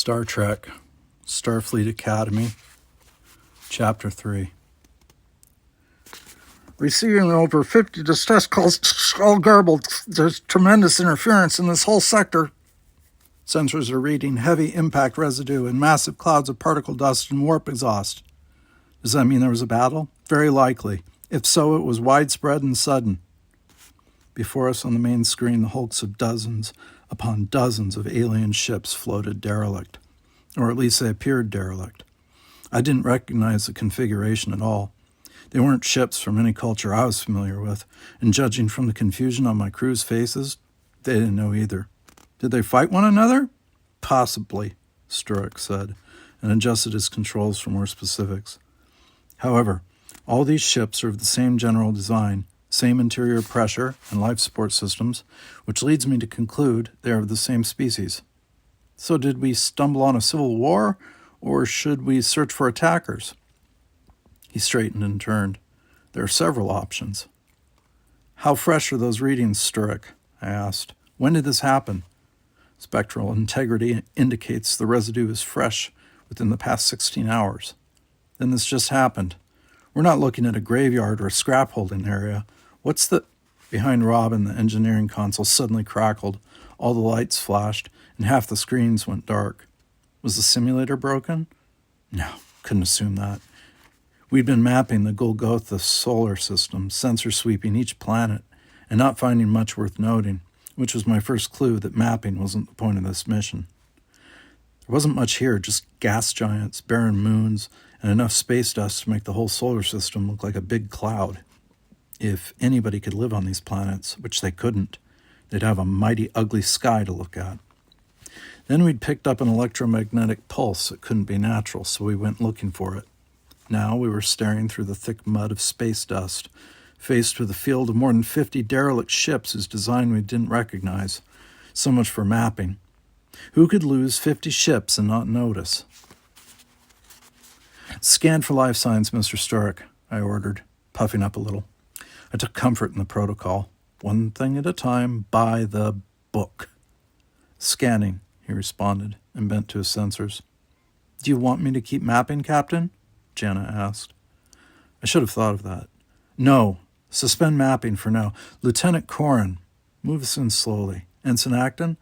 Star Trek, Starfleet Academy, Chapter 3. Receiving over 50 distress calls, all garbled. There's tremendous interference in this whole sector. Sensors are reading heavy impact residue and massive clouds of particle dust and warp exhaust. Does that mean there was a battle? Very likely. If so, it was widespread and sudden. Before us on the main screen, the hulks of dozens upon dozens of alien ships floated derelict, or at least they appeared derelict. I didn't recognize the configuration at all. They weren't ships from any culture I was familiar with, and judging from the confusion on my crew's faces, they didn't know either. Did they fight one another? Possibly, Sturrock said, and adjusted his controls for more specifics. However, all these ships are of the same general design, same interior pressure and life support systems, which leads me to conclude they are of the same species. So did we stumble on a civil war, or should we search for attackers? He straightened and turned. There are several options. How fresh are those readings, Sturrock? I asked. When did this happen? Spectral integrity indicates the residue is fresh within the past 16 hours. Then this just happened. We're not looking at a graveyard or a scrap holding area. What's the... Behind Robin, the engineering console suddenly crackled. All the lights flashed, and half the screens went dark. Was the simulator broken? No, couldn't assume that. We'd been mapping the Golgotha solar system, sensor sweeping each planet, and not finding much worth noting, which was my first clue that mapping wasn't the point of this mission. There wasn't much here, just gas giants, barren moons, and enough space dust to make the whole solar system look like a big cloud. If anybody could live on these planets, which they couldn't, they'd have a mighty ugly sky to look at. Then we'd picked up an electromagnetic pulse that couldn't be natural, so we went looking for it. Now we were staring through the thick mud of space dust, faced with a field of more than 50 derelict ships whose design we didn't recognize. So much for mapping. Who could lose 50 ships and not notice? Scan for life signs, Mr. Sturrock, I ordered, puffing up a little. I took comfort in the protocol. One thing at a time, by the book. Scanning, he responded, and bent to his sensors. Do you want me to keep mapping, Captain? Jana asked. I should have thought of that. No, suspend mapping for now. Lieutenant Corrin, move us in slowly. Ensign Acton,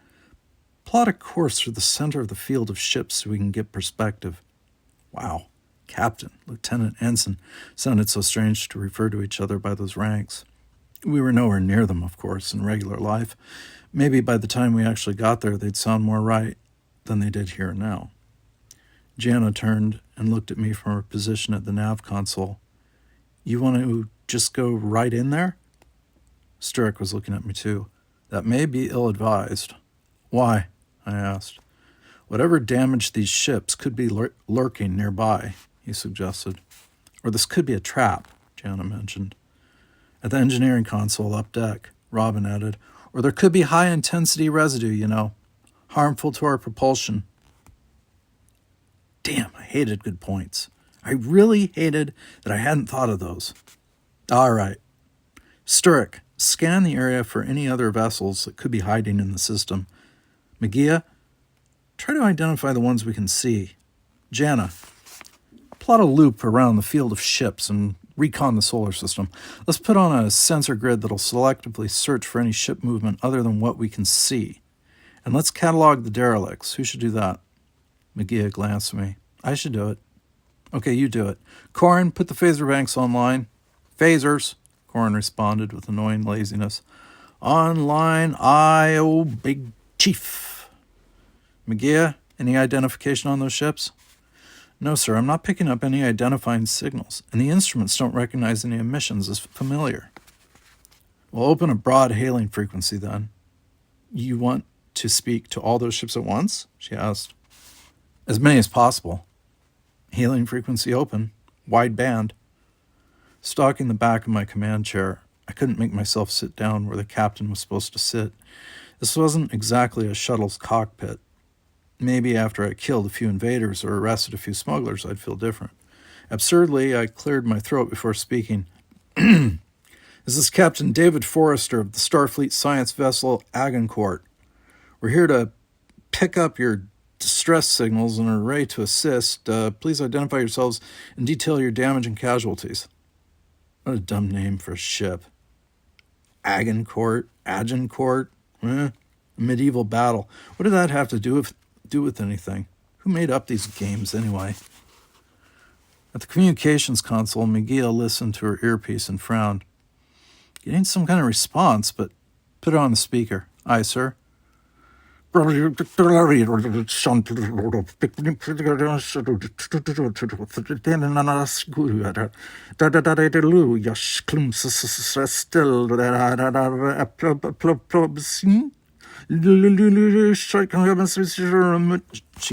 plot a course through the center of the field of ships so we can get perspective. Wow. Captain, Lieutenant, Ensign sounded so strange to refer to each other by those ranks. We were nowhere near them, of course, in regular life. Maybe by the time we actually got there, they'd sound more right than they did here now. Jana turned and looked at me from her position at the nav console. You want to just go right in there? Sturrock was looking at me too. That may be ill-advised. Why? I asked. Whatever damaged these ships could be lurking nearby, he suggested. Or this could be a trap, Jana mentioned. At the engineering console up deck, Robin added, or there could be high-intensity residue, harmful to our propulsion. Damn, I hated good points. I really hated that I hadn't thought of those. All right. Sturrock, scan the area for any other vessels that could be hiding in the system. McGee, try to identify the ones we can see. Jana, plot a loop around the field of ships and recon the solar system. Let's put on a sensor grid that'll selectively search for any ship movement other than what we can see. And let's catalog the derelicts. Who should do that? McGee glanced at me. I should do it. Okay, you do it. Corrin, put the phaser banks online. Phasers, Corrin responded with annoying laziness. Online, big chief. McGee, any identification on those ships? No, sir, I'm not picking up any identifying signals, and the instruments don't recognize any emissions as familiar. We'll open a broad hailing frequency then. You want to speak to all those ships at once? She asked. As many as possible. Hailing frequency open. Wide band. Stalking the back of my command chair, I couldn't make myself sit down where the captain was supposed to sit. This wasn't exactly a shuttle's cockpit. Maybe after I killed a few invaders or arrested a few smugglers, I'd feel different. Absurdly, I cleared my throat before speaking. This is Captain David Forrester of the Starfleet science vessel Agincourt. We're here to pick up your distress distress signals and an array to assist. Please identify yourselves and detail your damage and casualties. What a dumb name for a ship. Agincourt? A medieval battle. What did that have to do with anything? Who made up these games anyway? At the communications console, McGee listened to her earpiece and frowned. Getting some kind of response, but put it on the speaker. Aye, sir. She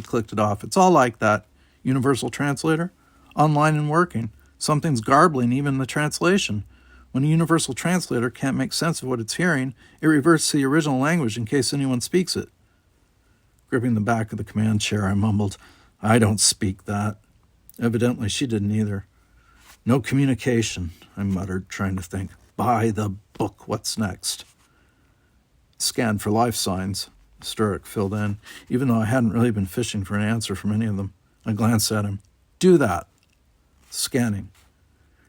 clicked it off. It's all like that. Universal translator? Online and working. Something's garbling even the translation. When a universal translator can't make sense of what it's hearing, it reverts to the original language in case anyone speaks it. Gripping the back of the command chair, I mumbled, I don't speak that. Evidently, she didn't either. No communication, I muttered, trying to think. By the book, what's next? Scanned for life signs, Sturrock filled in, even though I hadn't really been fishing for an answer from any of them. I glanced at him. Do that. Scanning.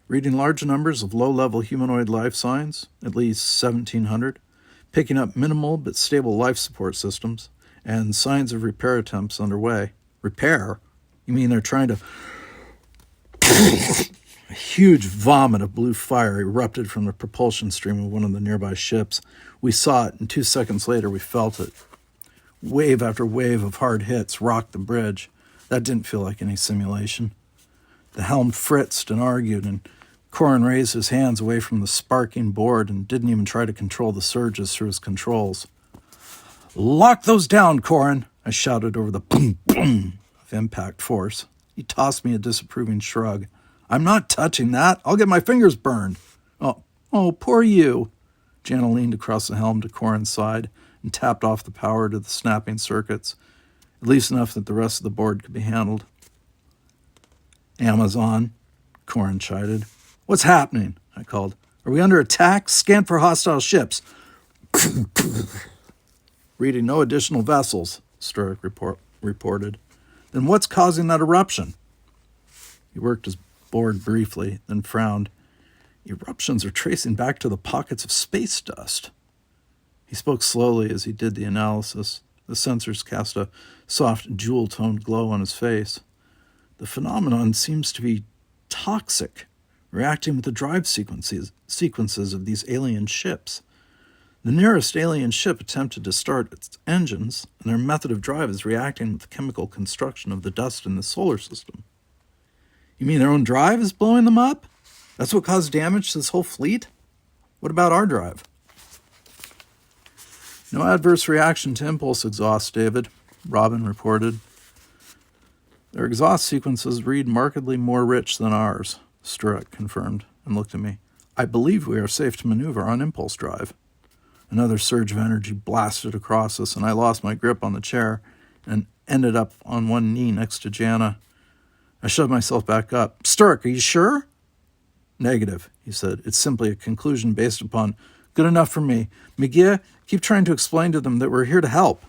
Reading large numbers of low-level humanoid life signs, at least 1,700, picking up minimal but stable life support systems, and signs of repair attempts underway. Repair? You mean they're trying to... A huge vomit of blue fire erupted from the propulsion stream of one of the nearby ships. We saw it, and 2 seconds later we felt it. Wave after wave of hard hits rocked the bridge. That didn't feel like any simulation. The helm fritzed and argued, and Corin raised his hands away from the sparking board and didn't even try to control the surges through his controls. Lock those down, Corin, I shouted over the boom, boom of impact force. He tossed me a disapproving shrug. I'm not touching that. I'll get my fingers burned. Oh, poor you. Jana leaned across the helm to Corin's side and tapped off the power to the snapping circuits, at least enough that the rest of the board could be handled. Amazon, Corin chided. What's happening? I called. Are we under attack? Scan for hostile ships. Reading no additional vessels, Sturrock reported. Then what's causing that eruption? He worked his board briefly, then frowned. Eruptions are tracing back to the pockets of space dust. He spoke slowly as he did the analysis. The sensors cast a soft, jewel-toned glow on his face. The phenomenon seems to be toxic, reacting with the drive sequences of these alien ships. The nearest alien ship attempted to start its engines, and their method of drive is reacting with the chemical construction of the dust in the solar system. You mean their own drive is blowing them up? That's what caused damage to this whole fleet? What about our drive? No adverse reaction to impulse exhaust, David, Robin reported. Their exhaust sequences read markedly more rich than ours, Sturrock confirmed and looked at me. I believe we are safe to maneuver on impulse drive. Another surge of energy blasted across us, and I lost my grip on the chair and ended up on one knee next to Jana. I shoved myself back up. Sturrock, are you sure? Negative, he said. It's simply a conclusion based upon good enough for me. McGee, keep trying to explain to them that we're here to help.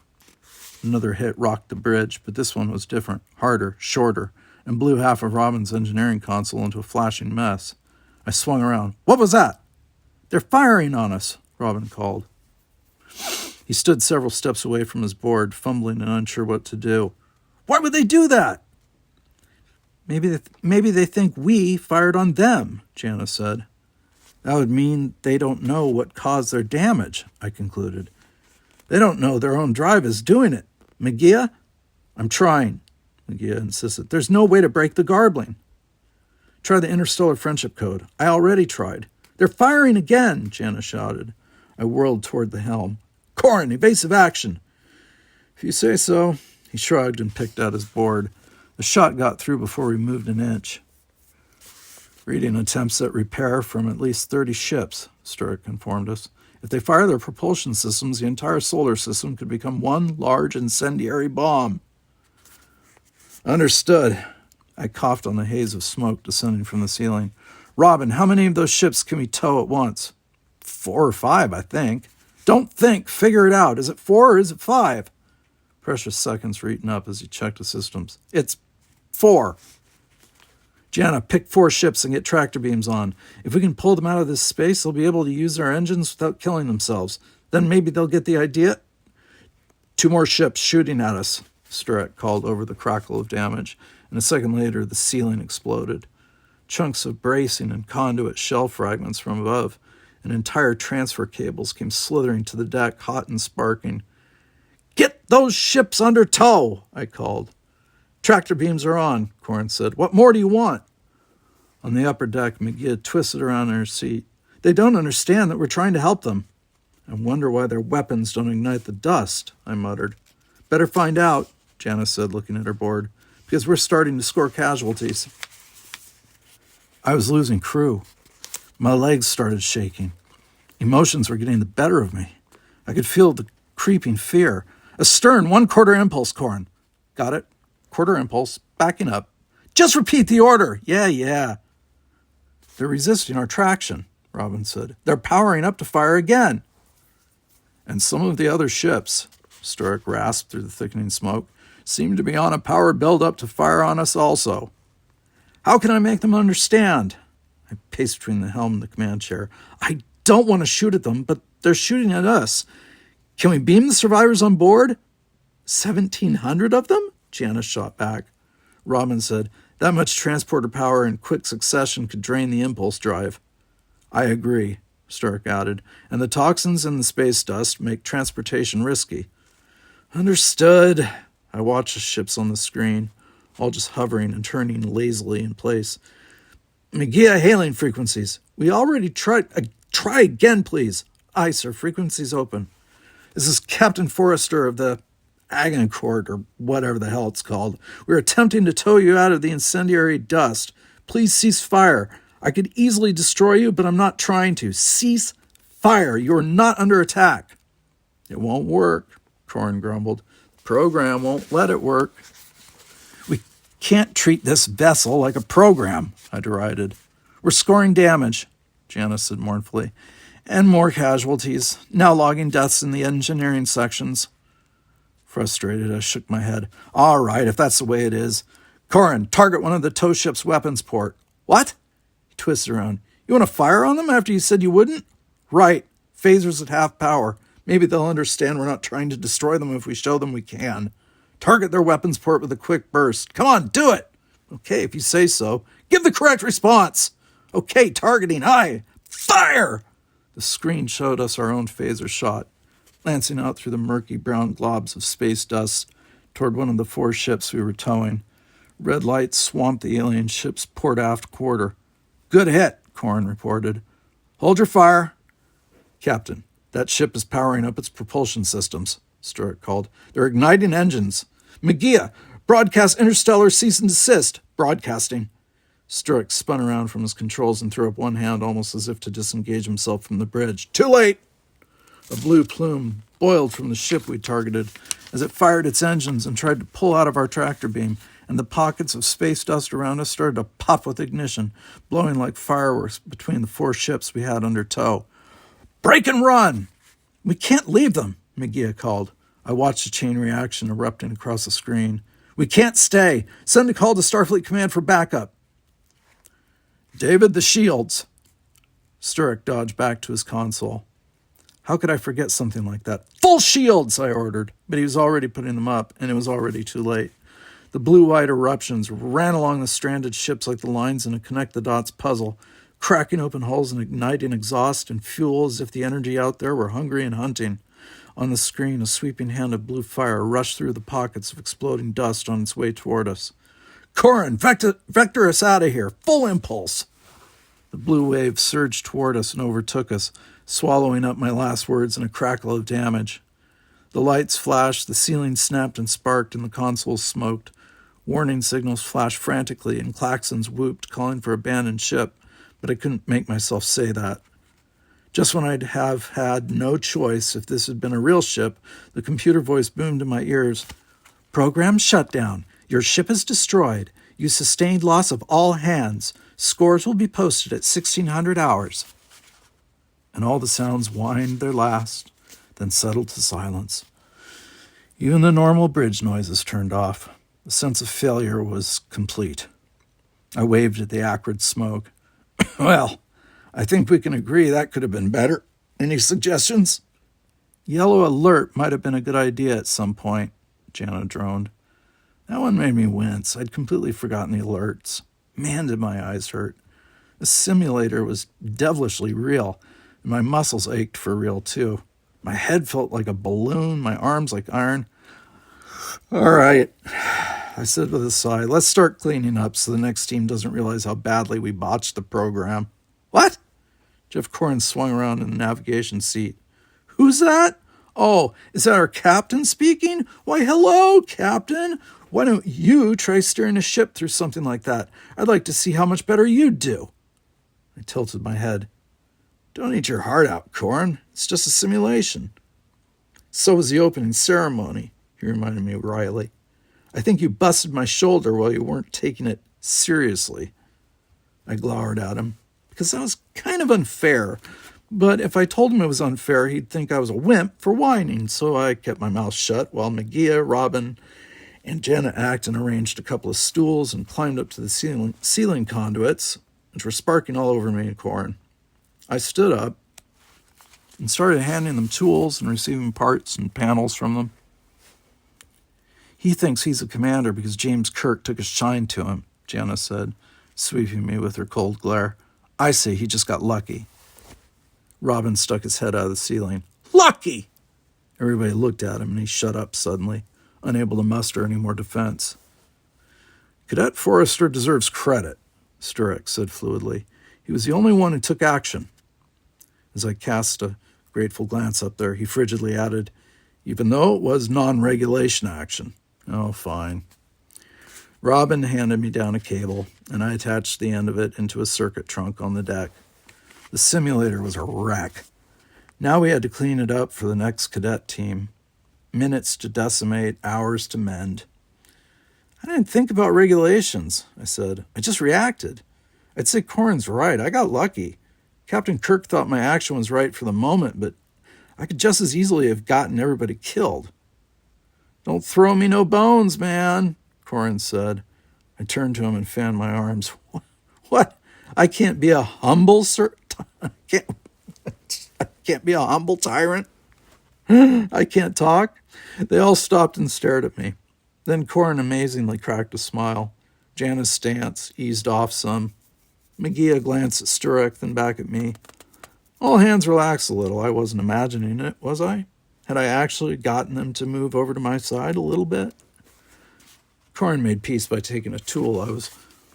Another hit rocked the bridge, but this one was different, harder, shorter, and blew half of Robin's engineering console into a flashing mess. I swung around. What was that? They're firing on us, Robin called. He stood several steps away from his board, fumbling and unsure what to do. Why would they do that? Maybe they think we fired on them, Jana said. That would mean they don't know what caused their damage, I concluded. They don't know their own drive is doing it. McGee? I'm trying, McGee insisted. There's no way to break the garbling. Try the interstellar friendship code. I already tried. They're firing again, Jana shouted. I whirled toward the helm. Corin, evasive action. If you say so. He shrugged and picked out his board. The shot got through before we moved an inch. Reading attempts at repair from at least 30 ships, Sturrock informed us. If they fire their propulsion systems, the entire solar system could become one large incendiary bomb. Understood. I coughed on the haze of smoke descending from the ceiling. Robin, how many of those ships can we tow at once? 4 or 5, I think. Don't think. Figure it out. Is it 4 or is it 5? Precious seconds were eaten up as he checked the systems. It's 4. Jana, pick 4 ships and get tractor beams on. If we can pull them out of this space, they'll be able to use their engines without killing themselves. Then maybe they'll get the idea. 2 more ships shooting at us, Sturek called over the crackle of damage, and a second later the ceiling exploded. Chunks of bracing and conduit shell fragments from above, and entire transfer cables came slithering to the deck, hot and sparking. Get those ships under tow, I called. Tractor beams are on, Corin said. What more do you want? On the upper deck, McGee twisted around in her seat. They don't understand that we're trying to help them. I wonder why their weapons don't ignite the dust, I muttered. Better find out, Janice said, looking at her board, because we're starting to score casualties. I was losing crew. My legs started shaking. Emotions were getting the better of me. I could feel the creeping fear. A stern 1/4 impulse, Corin. Got it? 1/4 impulse. Backing up. Just repeat the order. Yeah. They're resisting our traction, Robin said. They're powering up to fire again. And some of the other ships, Sturek rasped through the thickening smoke, seem to be on a power build-up to fire on us also. How can I make them understand? I paced between the helm and the command chair. I don't want to shoot at them, but they're shooting at us. Can we beam the survivors on board? 1,700 of them? Janice shot back. Robin said, that much transporter power in quick succession could drain the impulse drive. I agree, Stark added, and the toxins in the space dust make transportation risky. Understood. I watched the ships on the screen, all just hovering and turning lazily in place. McGee, hailing frequencies. We already tried. Try again, please. Aye, sir. Frequencies open. This is Captain Forrester of the Agincourt, or whatever the hell it's called. We're attempting to tow you out of the incendiary dust. Please cease fire. I could easily destroy you, but I'm not trying to. Cease fire. You're not under attack. It won't work, Corin grumbled. The program won't let it work. We can't treat this vessel like a program, I derided. We're scoring damage, Janice said mournfully, and more casualties. Now logging deaths in the engineering sections. Frustrated, I shook my head. All right, if that's the way it is. Corin, target one of the tow ship's weapons port. What? He twisted around. You want to fire on them after you said you wouldn't? Right. Phasers at half power. Maybe they'll understand we're not trying to destroy them if we show them we can. Target their weapons port with a quick burst. Come on, do it! Okay, if you say so. Give the correct response! Okay, targeting, aye! Fire! The screen showed us our own phaser shot, lancing out through the murky brown globs of space dust toward one of the 4 ships we were towing. Red lights swamped the alien ship's port-aft quarter. Good hit, Corin reported. Hold your fire. Captain, that ship is powering up its propulsion systems, Sturek called. They're igniting engines. McGee, broadcast interstellar cease and desist. Broadcasting. Sturek spun around from his controls and threw up one hand almost as if to disengage himself from the bridge. Too late! A blue plume boiled from the ship we targeted as it fired its engines and tried to pull out of our tractor beam, and the pockets of space dust around us started to pop with ignition, blowing like fireworks between the 4 ships we had under tow. Break and run! We can't leave them, McGee called. I watched the chain reaction erupting across the screen. We can't stay. Send a call to Starfleet Command for backup. David, the shields. Sturek dodged back to his console. How could I forget something like that? Full shields, I ordered, but he was already putting them up, and it was already too late. The blue-white eruptions ran along the stranded ships like the lines in a connect-the-dots puzzle, cracking open hulls and igniting exhaust and fuel as if the energy out there were hungry and hunting. On the screen, a sweeping hand of blue fire rushed through the pockets of exploding dust on its way toward us. Corin, vector us out of here. Full impulse. The blue wave surged toward us and overtook us, swallowing up my last words in a crackle of damage. The lights flashed, the ceiling snapped and sparked, and the consoles smoked. Warning signals flashed frantically, and klaxons whooped, calling for abandoned ship, but I couldn't make myself say that. Just when I'd have had no choice if this had been a real ship, the computer voice boomed in my ears. Program shutdown. Your ship is destroyed. You sustained loss of all hands. Scores will be posted at 1600 hours. And all the sounds whined their last, then settled to silence. Even the normal bridge noises turned off. The sense of failure was complete. I waved at the acrid smoke. Well, I think we can agree that could have been better. Any suggestions? Yellow alert might have been a good idea at some point, Jana droned. That one made me wince. I'd completely forgotten the alerts. Man, did my eyes hurt. The simulator was devilishly real, and my muscles ached for real, too. My head felt like a balloon, my arms like iron. All right, I said with a sigh. Let's start cleaning up so the next team doesn't realize how badly we botched the program. What? Jeff Corrin swung around in the navigation seat. Who's that? Oh, is that our captain speaking? Why, hello, Captain. Why don't you try steering a ship through something like that? I'd like to see how much better you'd do. I tilted my head. Don't eat your heart out, Corrin. It's just a simulation. So was the opening ceremony, he reminded me wryly. I think you busted my shoulder while you weren't taking it seriously. I glowered at him, because that was kind of unfair. But if I told him it was unfair, he'd think I was a wimp for whining, so I kept my mouth shut while McGee, Robin, and Jana Acton arranged a couple of stools and climbed up to the ceiling conduits, which were sparking all over me and Corrin. I stood up and started handing them tools and receiving parts and panels from them. He thinks he's a commander because James Kirk took a shine to him, Jana said, sweeping me with her cold glare. I say he just got lucky. Robin stuck his head out of the ceiling. Lucky! Everybody looked at him and he shut up suddenly, unable to muster any more defense. Cadet Forrester deserves credit, Sturek said fluidly. He was the only one who took action. As I cast a grateful glance up there, he frigidly added, even though it was non-regulation action. Oh, fine. Robin handed me down a cable, and I attached the end of it into a circuit trunk on the deck. The simulator was a wreck. Now we had to clean it up for the next cadet team. Minutes to decimate, hours to mend. I didn't think about regulations, I said. I just reacted. I'd say Corrin's right. I got lucky. Captain Kirk thought my action was right for the moment, but I could just as easily have gotten everybody killed. Don't throw me no bones, man, Corrin said. I turned to him and fanned my arms. What? I can't be a humble I can't be a humble tyrant? I can't talk? They all stopped and stared at me. Then Corrin amazingly cracked a smile. Jana's stance eased off some. McGee glanced at Sturek, then back at me. All hands relaxed a little. I wasn't imagining it, was I? Had I actually gotten them to move over to my side a little bit? Corrin made peace by taking a tool I was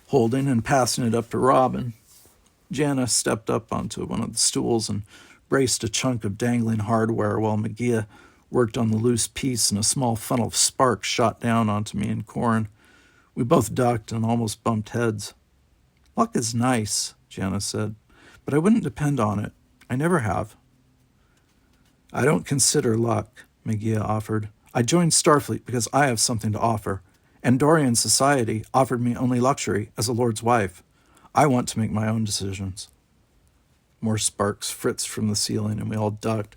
holding and passing it up to Robin. Jana stepped up onto one of the stools and braced a chunk of dangling hardware while McGee worked on the loose piece and a small funnel of sparks shot down onto me and Corrin. We both ducked and almost bumped heads. Luck is nice, Jana said, but I wouldn't depend on it. I never have. I don't consider luck, McGee offered. I joined Starfleet because I have something to offer. Andorian society offered me only luxury as a lord's wife. I want to make my own decisions. More sparks fritzed from the ceiling, and we all ducked.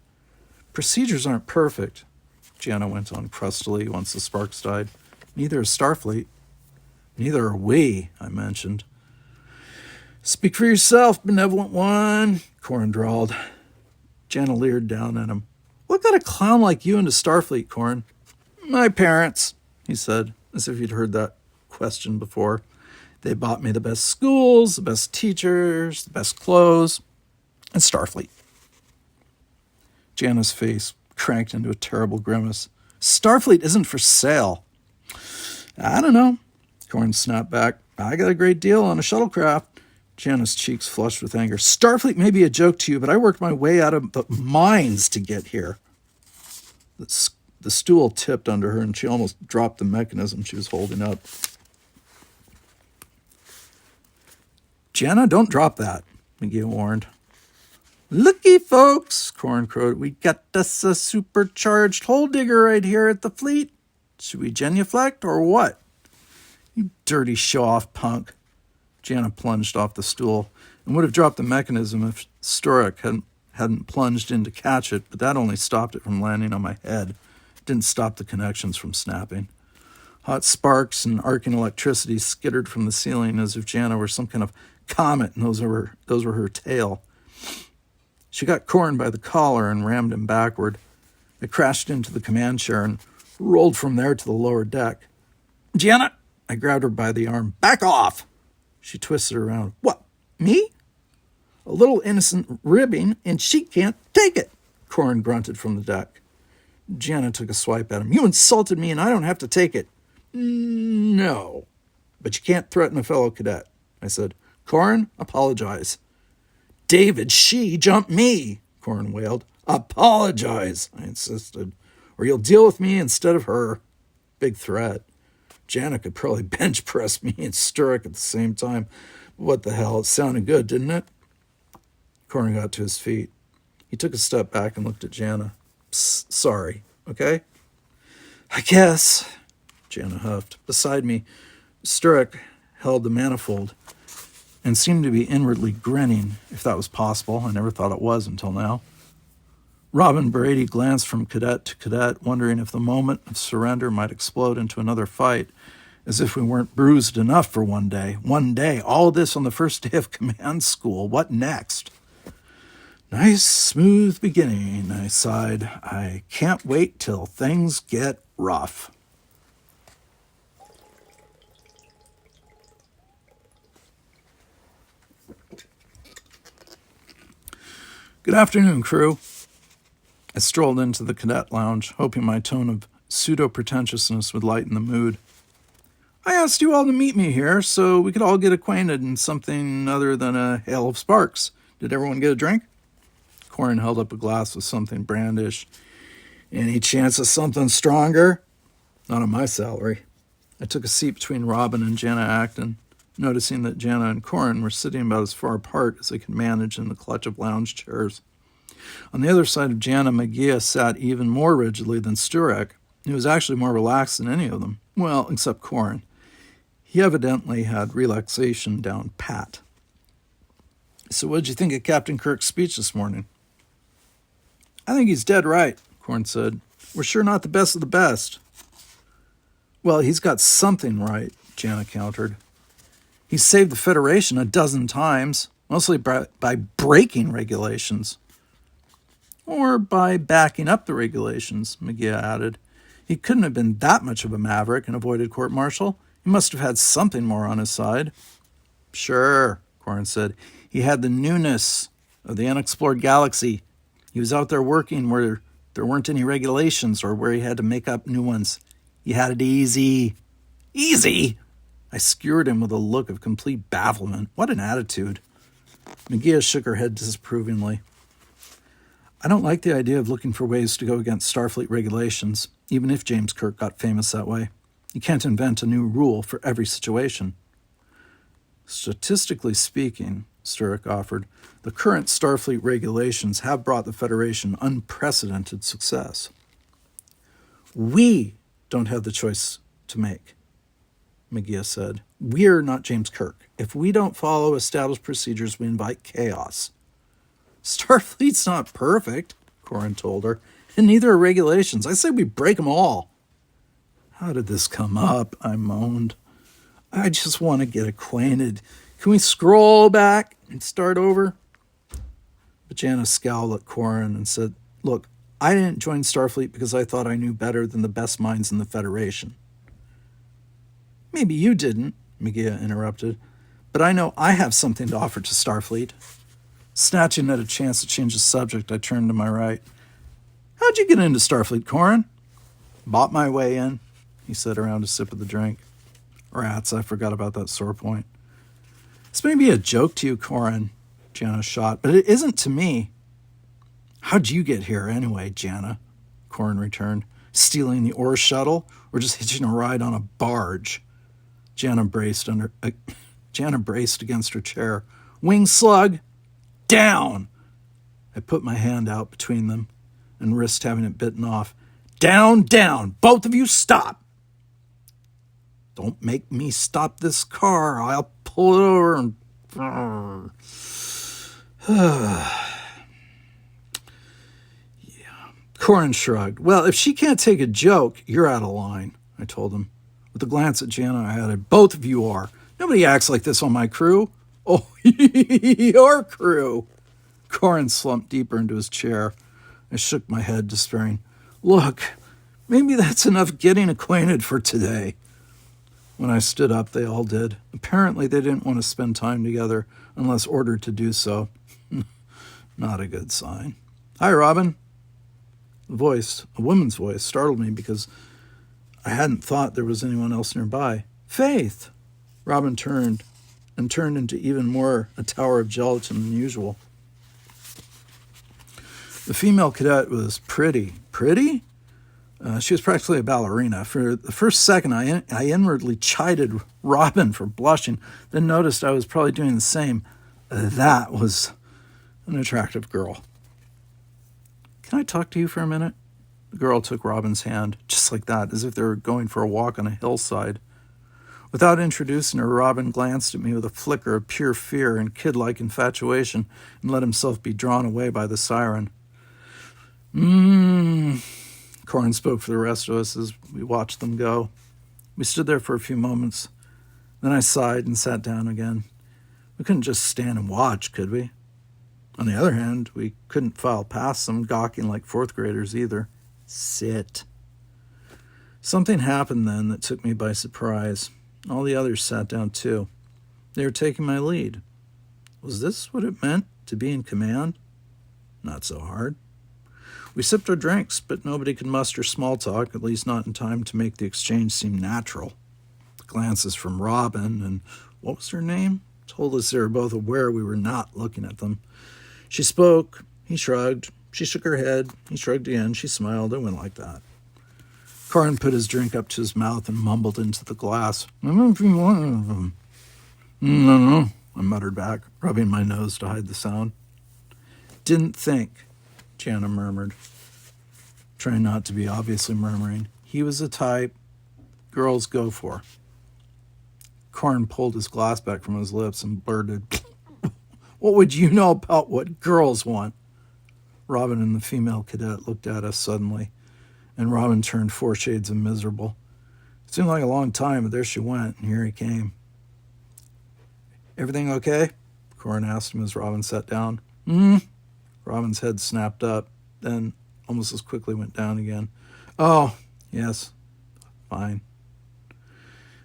Procedures aren't perfect, Jana went on crustily once the sparks died. Neither is Starfleet. Neither are we, I mentioned. Speak for yourself, benevolent one, Corrin drawled. Jana leered down at him. What got a clown like you into Starfleet, Corrin? My parents, he said, as if he'd heard that question before. They bought me the best schools, the best teachers, the best clothes, and Starfleet. Jana's face cranked into a terrible grimace. Starfleet isn't for sale. I don't know, Corrin snapped back. I got a great deal on a shuttlecraft. Jana's cheeks flushed with anger. Starfleet may be a joke to you, but I worked my way out of the mines to get here. The stool tipped under her, and she almost dropped the mechanism she was holding up. Jana, don't drop that, McGee warned. Looky, folks, Corrin crowed. We got us a supercharged hole digger right here at the fleet. Should we genuflect or what? You dirty show-off punk. Jana plunged off the stool and would have dropped the mechanism if Sturek hadn't plunged in to catch it, but that only stopped it from landing on my head. didn't stop the connections from snapping. Hot sparks and arcing electricity skittered from the ceiling as if Jana were some kind of comet and those were her tail. She got Corin by the collar and rammed him backward. I crashed into the command chair and rolled from there to the lower deck. "Jana!" I grabbed her by the arm. "Back off!" She twisted around. "What, me? A little innocent ribbing, and she can't take it," Corin grunted from the deck. Jana took a swipe at him. "You insulted me, and I don't have to take it." "No, but you can't threaten a fellow cadet," I said. "Corin, apologize." "David, she jumped me," Corin wailed. "Apologize," I insisted, "or you'll deal with me instead of her." Big threat. Jana could probably bench press me and Sturrock at the same time. What the hell? It sounded good, didn't it? Corin got to his feet. He took a step back and looked at Jana. "Sorry, okay?" "I guess," Jana huffed. Beside me, Sturrock held the manifold and seemed to be inwardly grinning, if that was possible. I never thought it was until now. Robin Brady glanced from cadet to cadet, wondering if the moment of surrender might explode into another fight, as if we weren't bruised enough for one day. One day, all this on the first day of command school. What next? "Nice, smooth beginning," I sighed. "I can't wait till things get rough." "Good afternoon, crew." I strolled into the cadet lounge, hoping my tone of pseudo-pretentiousness would lighten the mood. "I asked you all to meet me here so we could all get acquainted in something other than a hail of sparks. Did everyone get a drink?" Corin held up a glass with something brandish. "Any chance of something stronger?" "Not on my salary." I took a seat between Robin and Jana Acton, noticing that Jana and Corin were sitting about as far apart as they could manage in the clutch of lounge chairs. On the other side of Jana, Magia sat even more rigidly than Sturrock. He was actually more relaxed than any of them. Well, except Corin. He evidently had relaxation down pat. "So what did you think of Captain Kirk's speech this morning?" "I think he's dead right," Corin said. "We're sure not the best of the best." "Well, he's got something right," Jana countered. "He saved the Federation a dozen times, mostly by breaking regulations." "Or by backing up the regulations," Magia added. "He couldn't have been that much of a maverick and avoided court-martial. He must have had something more on his side." "Sure," Corin said. "He had the newness of the unexplored galaxy. He was out there working where there weren't any regulations or where he had to make up new ones. He had it easy." "Easy?" I skewered him with a look of complete bafflement. What an attitude. Magia shook her head disapprovingly. "I don't like the idea of looking for ways to go against Starfleet regulations, even if James Kirk got famous that way. You can't invent a new rule for every situation." "Statistically speaking," Sturrock offered, "the current Starfleet regulations have brought the Federation unprecedented success." "We don't have the choice to make," Magia said. "We're not James Kirk. If we don't follow established procedures, we invite chaos." "Starfleet's not perfect," Corin told her, "and neither are regulations. I say we break them all." "How did this come up?" I moaned. "I just want to get acquainted. Can we scroll back and start over?" But Jana scowled at Corin and said, "Look, I didn't join Starfleet because I thought I knew better than the best minds in the Federation." "Maybe you didn't," Magia interrupted, "but I know I have something to offer to Starfleet." Snatching at a chance to change the subject, I turned to my right. "How'd you get into Starfleet, Corin?" "Bought my way in," he said around a sip of the drink. Rats, I forgot about that sore point. "This may be a joke to you, Corin," Jana shot, "but it isn't to me." "How'd you get here anyway, Jana?" Corin returned. "Stealing the ore shuttle or just hitching a ride on a barge?" Jana braced against her chair. "Wing slug! Down!" I put my hand out between them and risked having it bitten off. "Down, down! Both of you stop!" "Don't make me stop this car. I'll pull it over and..." Yeah, Corin shrugged. Well, if she can't take a joke, you're out of line, I told him. With a glance at Jana, I added, both of you are. Nobody acts like this on my crew. Oh, your crew. Corin slumped deeper into his chair. I shook my head, despairing. Look, maybe that's enough getting acquainted for today. When I stood up, they all did. Apparently, they didn't want to spend time together unless ordered to do so. Not a good sign. Hi, Robin. A woman's voice, startled me because I hadn't thought there was anyone else nearby. Faith! Robin turned into even more a tower of gelatin than usual. The female cadet was pretty. Pretty? She was practically a ballerina. For the first second, I inwardly chided Robin for blushing, then noticed I was probably doing the same. That was an attractive girl. Can I talk to you for a minute? The girl took Robin's hand, just like that, as if they were going for a walk on a hillside. Without introducing her, Robin glanced at me with a flicker of pure fear and kid-like infatuation and let himself be drawn away by the siren. Corin spoke for the rest of us as we watched them go. We stood there for a few moments. Then I sighed and sat down again. We couldn't just stand and watch, could we? On the other hand, we couldn't file past them, gawking like fourth graders either. Sit. Something happened then that took me by surprise. All the others sat down too. They were taking my lead. Was this what it meant to be in command? Not so hard. We sipped our drinks, but nobody could muster small talk, at least not in time to make the exchange seem natural. The glances from Robin and, what was her name? Told us they were both aware we were not looking at them. She spoke, he shrugged, she shook her head, he shrugged again, she smiled, it went like that. Corin put his drink up to his mouth and mumbled into the glass. I don't know if you want one of them. No, I muttered back, rubbing my nose to hide the sound. Didn't think, Jana murmured, trying not to be obviously murmuring. He was the type girls go for. Corin pulled his glass back from his lips and blurted, What would you know about what girls want? Robin and the female cadet looked at us suddenly, and Robin turned 4 shades of miserable. It seemed like a long time, but there she went, and here he came. Everything okay? Corin asked him as Robin sat down. Robin's head snapped up, then almost as quickly went down again. Oh, yes, fine.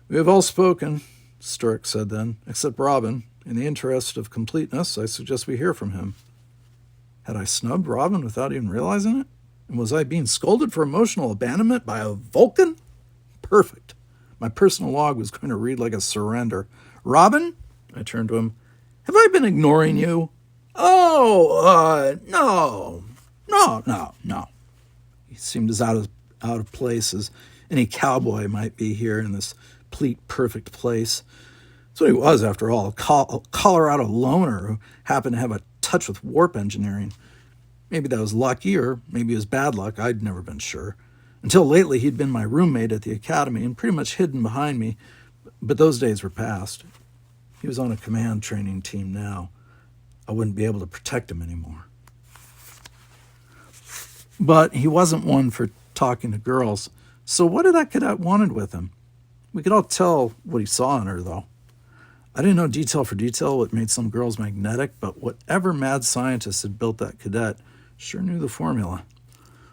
We have all spoken, Sturck said then, except Robin. In the interest of completeness, I suggest we hear from him. Had I snubbed Robin without even realizing it? And was I being scolded for emotional abandonment by a Vulcan? Perfect. My personal log was going to read like a surrender. Robin? I turned to him. Have I been ignoring you? Oh, no. He seemed as out of place as any cowboy might be here in this perfect place. That's what he was, after all, a Colorado loner who happened to have a touch with warp engineering. Maybe that was lucky, or maybe it was bad luck. I'd never been sure. Until lately, he'd been my roommate at the academy and pretty much hidden behind me, but those days were past. He was on a command training team now. I wouldn't be able to protect him anymore. But he wasn't one for talking to girls, so what did that cadet wanted with him? We could all tell what he saw in her, though. I didn't know detail for detail what made some girls magnetic, but whatever mad scientist had built that cadet sure knew the formula.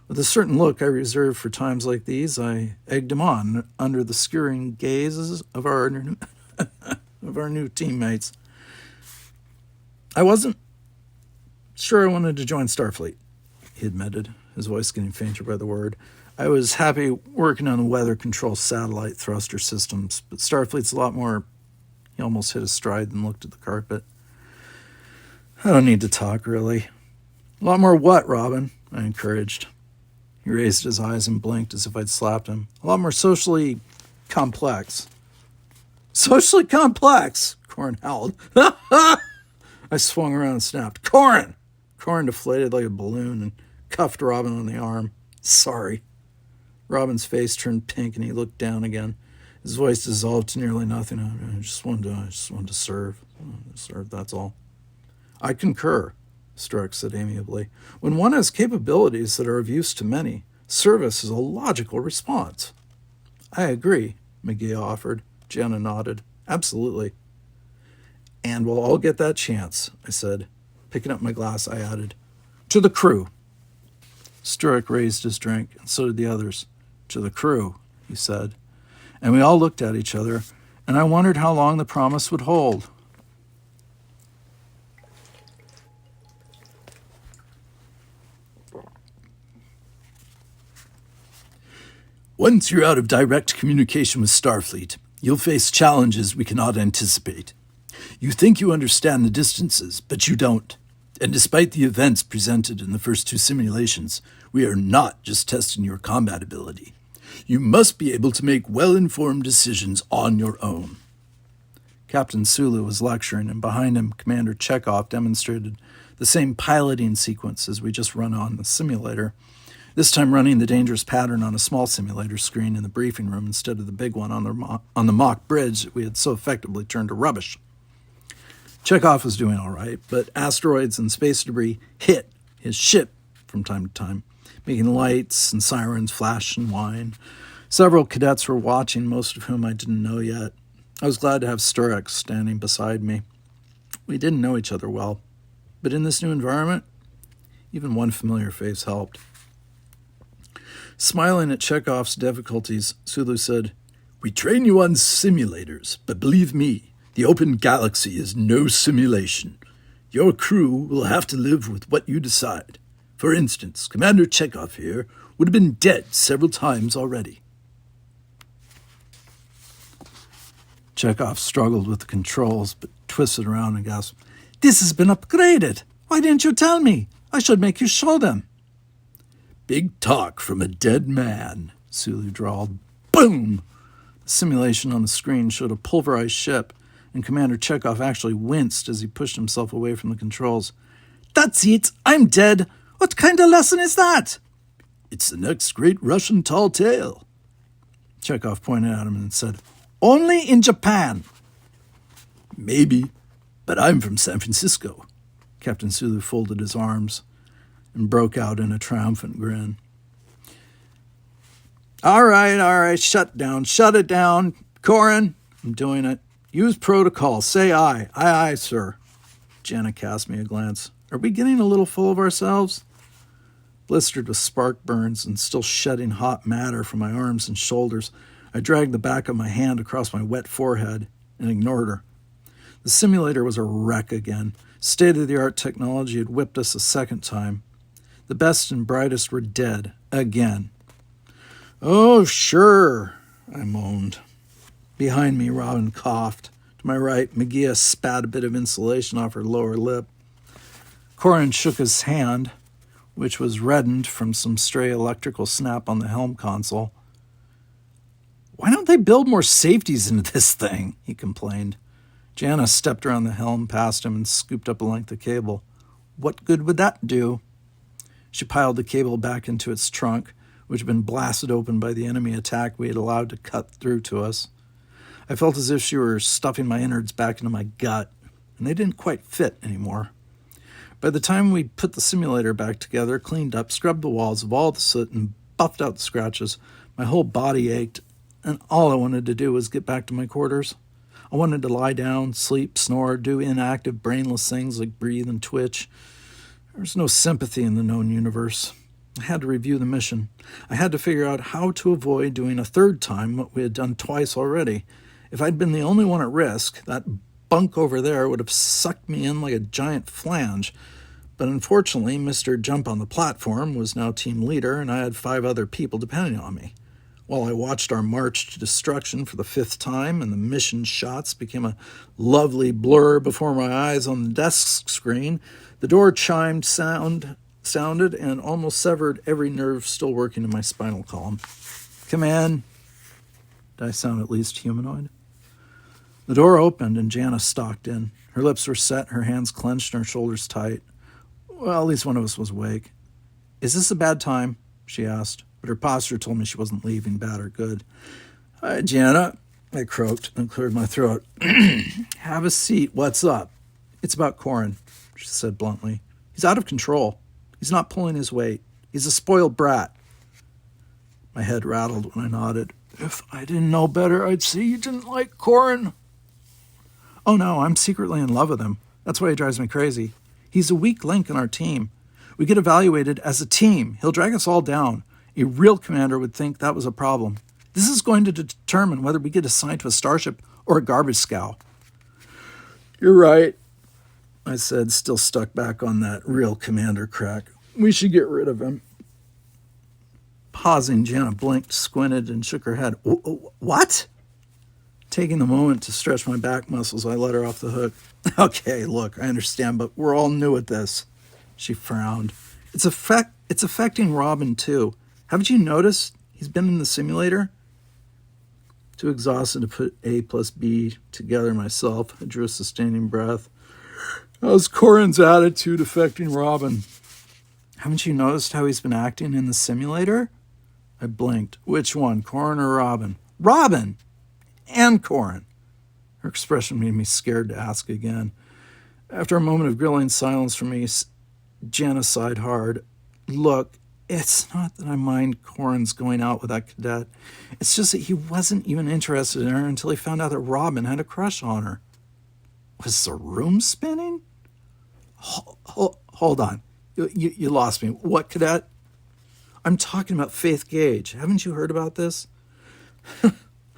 With a certain look I reserved for times like these, I egged him on under the skewering gazes of our new teammates. I wasn't sure I wanted to join Starfleet, he admitted, his voice getting fainter by the word. I was happy working on the weather control satellite thruster systems, but Starfleet's a lot more. He almost hit his stride and looked at the carpet. I don't need to talk, really. A lot more what, Robin? I encouraged. He raised his eyes and blinked as if I'd slapped him. A lot more socially complex. Socially complex, Corin howled. I swung around and snapped. Corin! Corin deflated like a balloon and cuffed Robin on the arm. Sorry. Robin's face turned pink and he looked down again. His voice dissolved to nearly nothing. I just wanted to serve. That's all. I concur. Stark said amiably. When one has capabilities that are of use to many, service is a logical response. I agree, McGee offered. Jana nodded. Absolutely. And we'll all get that chance, I said. Picking up my glass, I added, to the crew. Sturrock raised his drink, and so did the others. To the crew, he said. And we all looked at each other, and I wondered how long the promise would hold. Once you're out of direct communication with Starfleet, you'll face challenges we cannot anticipate. You think you understand the distances, but you don't. And despite the events presented in the first two simulations, we are not just testing your combat ability. You must be able to make well-informed decisions on your own. Captain Sulu was lecturing, and behind him, Commander Chekhov demonstrated the same piloting sequence as we just run on the simulator, this time running the dangerous pattern on a small simulator screen in the briefing room instead of the big one on the mock bridge that we had so effectively turned to rubbish. Chekhov was doing all right, but asteroids and space debris hit his ship from time to time, making lights and sirens flash and whine. Several cadets were watching, most of whom I didn't know yet. I was glad to have Sturrock standing beside me. We didn't know each other well, but in this new environment, even one familiar face helped. Smiling at Chekhov's difficulties, Sulu said, "We train you on simulators, but believe me, the open galaxy is no simulation. Your crew will have to live with what you decide. For instance, Commander Chekhov here would have been dead several times already." Chekhov struggled with the controls, but twisted around and gasped, "This has been upgraded. Why didn't you tell me? I should make you show them." "Big talk from a dead man," Sulu drawled. Boom! The simulation on the screen showed a pulverized ship, and Commander Chekhov actually winced as he pushed himself away from the controls. "That's it! I'm dead! What kind of lesson is that?" "It's the next great Russian tall tale." Chekhov pointed at him and said, "Only in Japan." "Maybe, but I'm from San Francisco." Captain Sulu folded his arms and broke out in a triumphant grin. All right, shut it down. Corin, I'm doing it. Use protocol, say aye. Aye, sir. Jana cast me a glance. Are we getting a little full of ourselves? Blistered with spark burns and still shedding hot matter from my arms and shoulders, I dragged the back of my hand across my wet forehead and ignored her. The simulator was a wreck again. State-of-the-art technology had whipped us a second time. The best and brightest were dead, again. "Oh, sure," I moaned. Behind me, Robin coughed. To my right, McGee spat a bit of insulation off her lower lip. Corin shook his hand, which was reddened from some stray electrical snap on the helm console. "Why don't they build more safeties into this thing?" he complained. Jana stepped around the helm past him and scooped up a length of cable. "What good would that do?" She piled the cable back into its trunk, which had been blasted open by the enemy attack we had allowed to cut through to us. I felt as if she were stuffing my innards back into my gut, and they didn't quite fit anymore. By the time we'd put the simulator back together, cleaned up, scrubbed the walls of all the soot, and buffed out the scratches, my whole body ached, and all I wanted to do was get back to my quarters. I wanted to lie down, sleep, snore, do inactive, brainless things like breathe and twitch. There was no sympathy in the known universe. I had to review the mission. I had to figure out how to avoid doing a third time what we had done twice already. If I'd been the only one at risk, that bunk over there would have sucked me in like a giant flange. But unfortunately, Mr. Jump on the Platform was now team leader, and I had 5 other people depending on me. While I watched our march to destruction for the 5th time, and the mission shots became a lovely blur before my eyes on the desk screen, the door chimed sounded and almost severed every nerve still working in my spinal column. "Come in." Did I sound at least humanoid? The door opened and Jana stalked in. Her lips were set, her hands clenched, and her shoulders tight. Well, at least one of us was awake. "Is this a bad time?" she asked, but her posture told me she wasn't leaving, bad or good. "Hi, Jana," I croaked and cleared my throat. "Have a seat. What's up?" "It's about Corin," she said bluntly. He's out of control. He's not pulling his weight. He's a spoiled brat. My head rattled when I nodded. If I didn't know better, I'd say you didn't like Corin. Oh no, I'm secretly in love with him. That's why he drives me crazy. He's a weak link in our team. We get evaluated as a team. He'll drag us all down. A real commander would think that was a problem. This is going to determine whether we get assigned to a starship or a garbage scow. You're right, I said, still stuck back on that real commander crack. We should get rid of him. Pausing, Jana blinked, squinted, and shook her head. What? Taking the moment to stretch my back muscles, I let her off the hook. Okay, look, I understand, but we're all new at this. She frowned. It's affecting Robin, too. Haven't you noticed? He's been in the simulator. Too exhausted to put A plus B together myself, I drew a sustaining breath. How's Corin's attitude affecting Robin? Haven't you noticed how he's been acting in the simulator? I blinked. Which one, Corin or Robin? Robin! And Corin. Her expression made me scared to ask again. After a moment of grilling silence from me, Jana sighed hard. Look, it's not that I mind Corin's going out with that cadet. It's just that he wasn't even interested in her until he found out that Robin had a crush on her. Was the room spinning? Hold on. You lost me. What cadet? I'm talking about Faith Gage. Haven't you heard about this?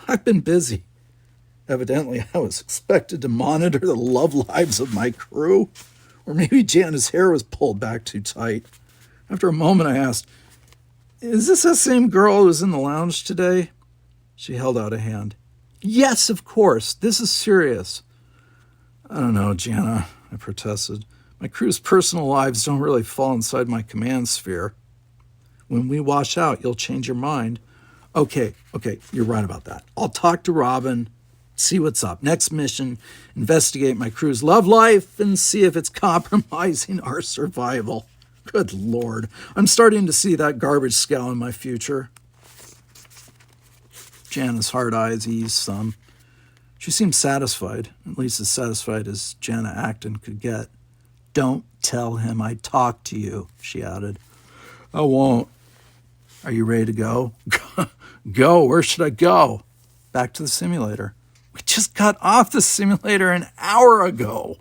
I've been busy. Evidently, I was expected to monitor the love lives of my crew. Or maybe Jana's hair was pulled back too tight. After a moment, I asked, is this the same girl who was in the lounge today? She held out a hand. Yes, of course. This is serious. I don't know, Jana, I protested. My crew's personal lives don't really fall inside my command sphere. When we wash out, you'll change your mind. Okay, you're right about that. I'll talk to Robin, see what's up. Next mission, investigate my crew's love life and see if it's compromising our survival. Good Lord, I'm starting to see that garbage scow in my future. Jana's hard eyes eased some. She seemed satisfied, at least as satisfied as Jana Acton could get. Don't tell him I talked to you, she added. I won't. Are you ready to go? Go? Where should I go? Back to the simulator. We just got off the simulator an hour ago.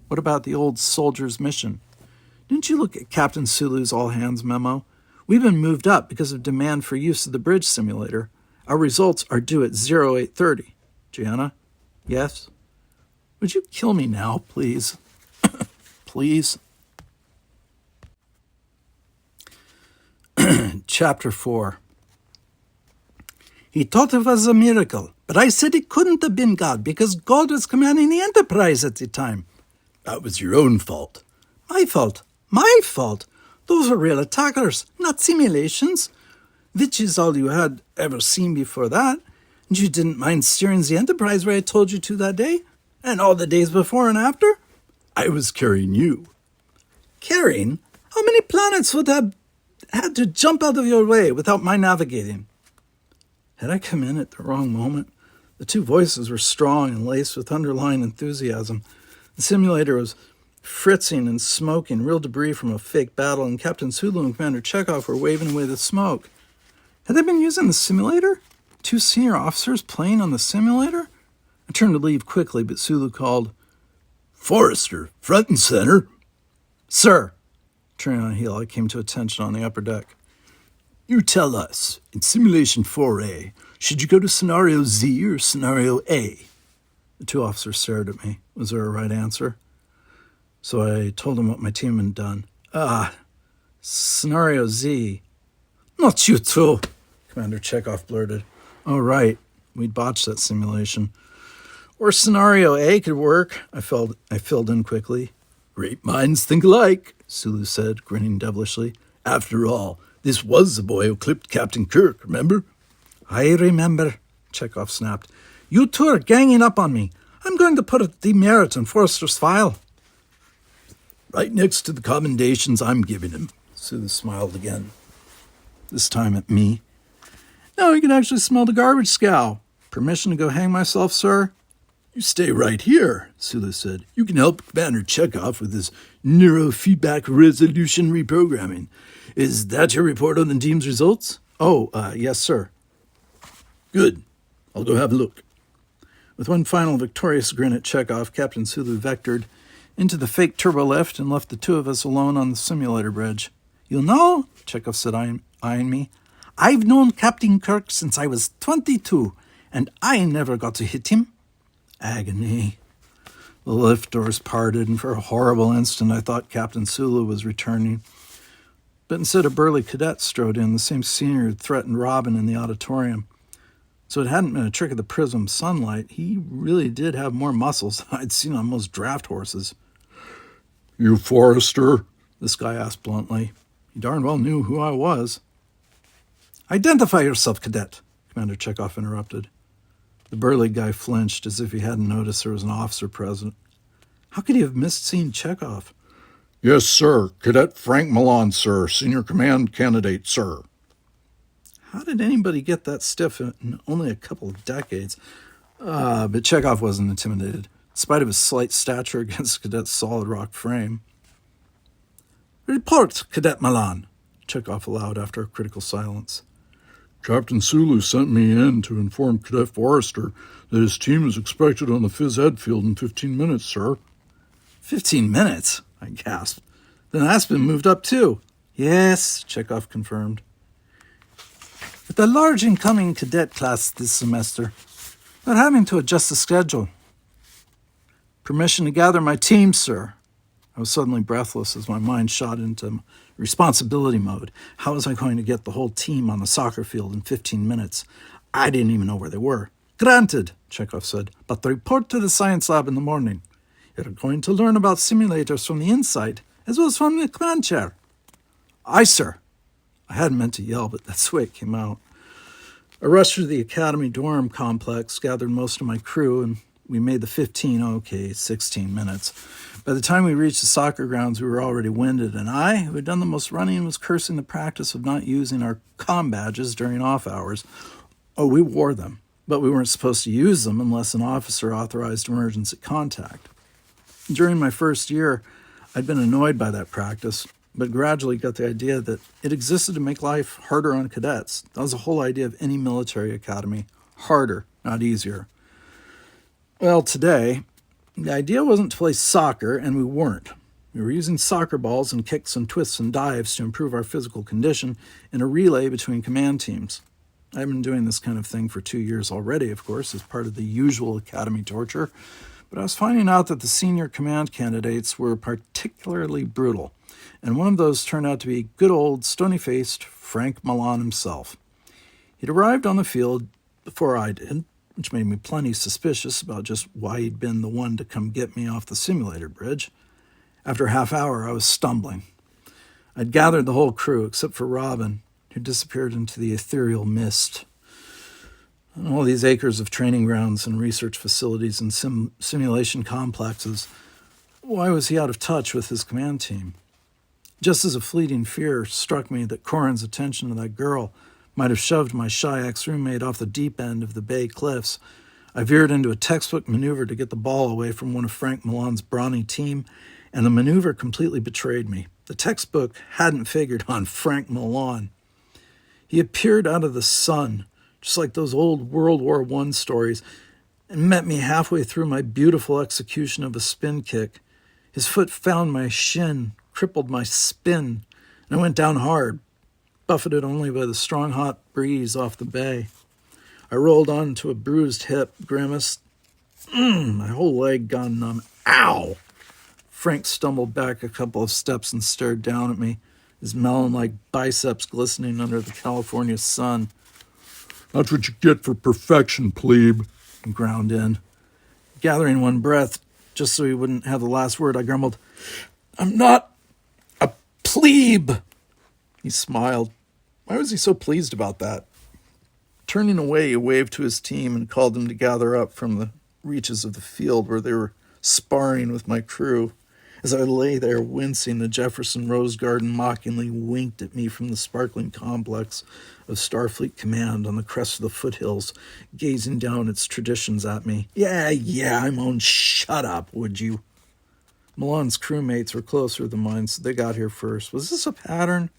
What about the old soldier's mission? Didn't you look at Captain Sulu's all-hands memo? We've been moved up because of demand for use of the bridge simulator. Our results are due at 0830. Jana? Yes? Would you kill me now, please? Please? Chapter 4. He thought it was a miracle, but I said it couldn't have been God because God was commanding the Enterprise at the time. That was your own fault. My fault? My fault? Those were real attackers, not simulations. Which is all you had ever seen before that. And you didn't mind steering the Enterprise where I told you to that day? And all the days before and after? I was carrying you. Carrying? How many planets would have had to jump out of your way without my navigating? Had I come in at the wrong moment? The two voices were strong and laced with underlying enthusiasm. The simulator was fritzing and smoking, real debris from a fake battle, and Captain Sulu and Commander Chekhov were waving away the smoke. Had they been using the simulator? Two senior officers playing on the simulator? I turned to leave quickly, but Sulu called, Forrester, front and center. Sir. Turning on heel, I came to attention on the upper deck. You tell us, in Simulation 4A, should you go to Scenario Z or Scenario A? The two officers stared at me. Was there a right answer? So I told them what my team had done. Scenario Z. Not you two, Commander Chekhov blurted. Oh, right. We'd botched that simulation. Or Scenario A could work, I filled in quickly. Great minds think alike, Sulu said, grinning devilishly. After all, this was the boy who clipped Captain Kirk, remember? I remember, Chekhov snapped. You two are ganging up on me. I'm going to put a demerit on Forrester's file. Right next to the commendations I'm giving him, Sulu smiled again. This time at me. Now I can actually smell the garbage scow. Permission to go hang myself, sir? You stay right here, Sulu said. You can help Commander Chekhov with his neurofeedback resolution reprogramming. Is that your report on the team's results? Yes, sir. Good. I'll go have a look. With one final victorious grin at Chekhov, Captain Sulu vectored into the fake turbolift and left the two of us alone on the simulator bridge. You know, Chekhov said, eyeing me, I've known Captain Kirk since I was 22, and I never got to hit him. Agony. The lift doors parted, and for a horrible instant I thought Captain Sulu was returning. But instead, a burly cadet strode in, the same senior who'd threatened Robin in the auditorium. So it hadn't been a trick of the prism sunlight. He really did have more muscles than I'd seen on most draft horses. You Forrester? This guy asked bluntly. He darn well knew who I was. Identify yourself, cadet, Commander Chekhov interrupted. The burly guy flinched as if he hadn't noticed there was an officer present. How could he have missed seeing Chekhov? Yes, sir. Cadet Frank Milan, sir. Senior command candidate, sir. How did anybody get that stiff in only a couple of decades? But Chekhov wasn't intimidated, in spite of his slight stature against the cadet's solid rock frame. Report, Cadet Milan, Chekhov allowed after a critical silence. Captain Sulu sent me in to inform Cadet Forrester that his team is expected on the phys ed field in 15 minutes, sir. 15 minutes? I gasped. Then Aspen moved up too. Yes, Chekhov confirmed. With the large incoming cadet class this semester, we're having to adjust the schedule. Permission to gather my team, sir. I was suddenly breathless as my mind shot into responsibility mode. How was I going to get the whole team on the soccer field in 15 minutes? I didn't even know where they were. Granted, Chekhov said, but report to the science lab in the morning. You're going to learn about simulators from the inside, as well as from the command chair. Aye, sir. I hadn't meant to yell, but that's the way it came out. I rushed through the academy dorm complex, gathered most of my crew, and we made the 16 minutes. By the time we reached the soccer grounds, we were already winded, and I, who had done the most running, was cursing the practice of not using our comm badges during off hours. Oh, we wore them, but we weren't supposed to use them unless an officer authorized emergency contact. During my first year, I'd been annoyed by that practice, but gradually got the idea that it existed to make life harder on cadets. That was the whole idea of any military academy. Harder, not easier. Well, today, the idea wasn't to play soccer, and we weren't. We were using soccer balls and kicks and twists and dives to improve our physical condition in a relay between command teams. I've been doing this kind of thing for 2 years already, of course, as part of the usual academy torture, but I was finding out that the senior command candidates were particularly brutal, and one of those turned out to be good old stony-faced Frank Milan himself. He'd arrived on the field before I did, which made me plenty suspicious about just why he'd been the one to come get me off the simulator bridge. After a half hour, I was stumbling. I'd gathered the whole crew, except for Robin, who disappeared into the ethereal mist. And all these acres of training grounds and research facilities and simulation complexes, why was he out of touch with his command team? Just as a fleeting fear struck me that Corin's attention to that girl might have shoved my shy ex-roommate off the deep end of the Bay Cliffs, I veered into a textbook maneuver to get the ball away from one of Frank Milan's brawny team, and the maneuver completely betrayed me. The textbook hadn't figured on Frank Milan. He appeared out of the sun, just like those old World War I stories, and met me halfway through my beautiful execution of a spin kick. His foot found my shin, crippled my spin, and I went down hard, buffeted only by the strong hot breeze off the bay. I rolled onto a bruised hip, grimaced. My whole leg gone numb. Ow! Frank stumbled back a couple of steps and stared down at me, his melon-like biceps glistening under the California sun. That's what you get for perfection, plebe, he ground in. Gathering one breath, just so he wouldn't have the last word, I grumbled, I'm not a plebe. He smiled. Why was he so pleased about that? Turning away, he waved to his team and called them to gather up from the reaches of the field where they were sparring with my crew. As I lay there wincing, the Jefferson Rose Garden mockingly winked at me from the sparkling complex of Starfleet Command on the crest of the foothills, gazing down its traditions at me. Yeah, I'm on. Shut up, would you? Milan's crewmates were closer than mine, so they got here first. Was this a pattern?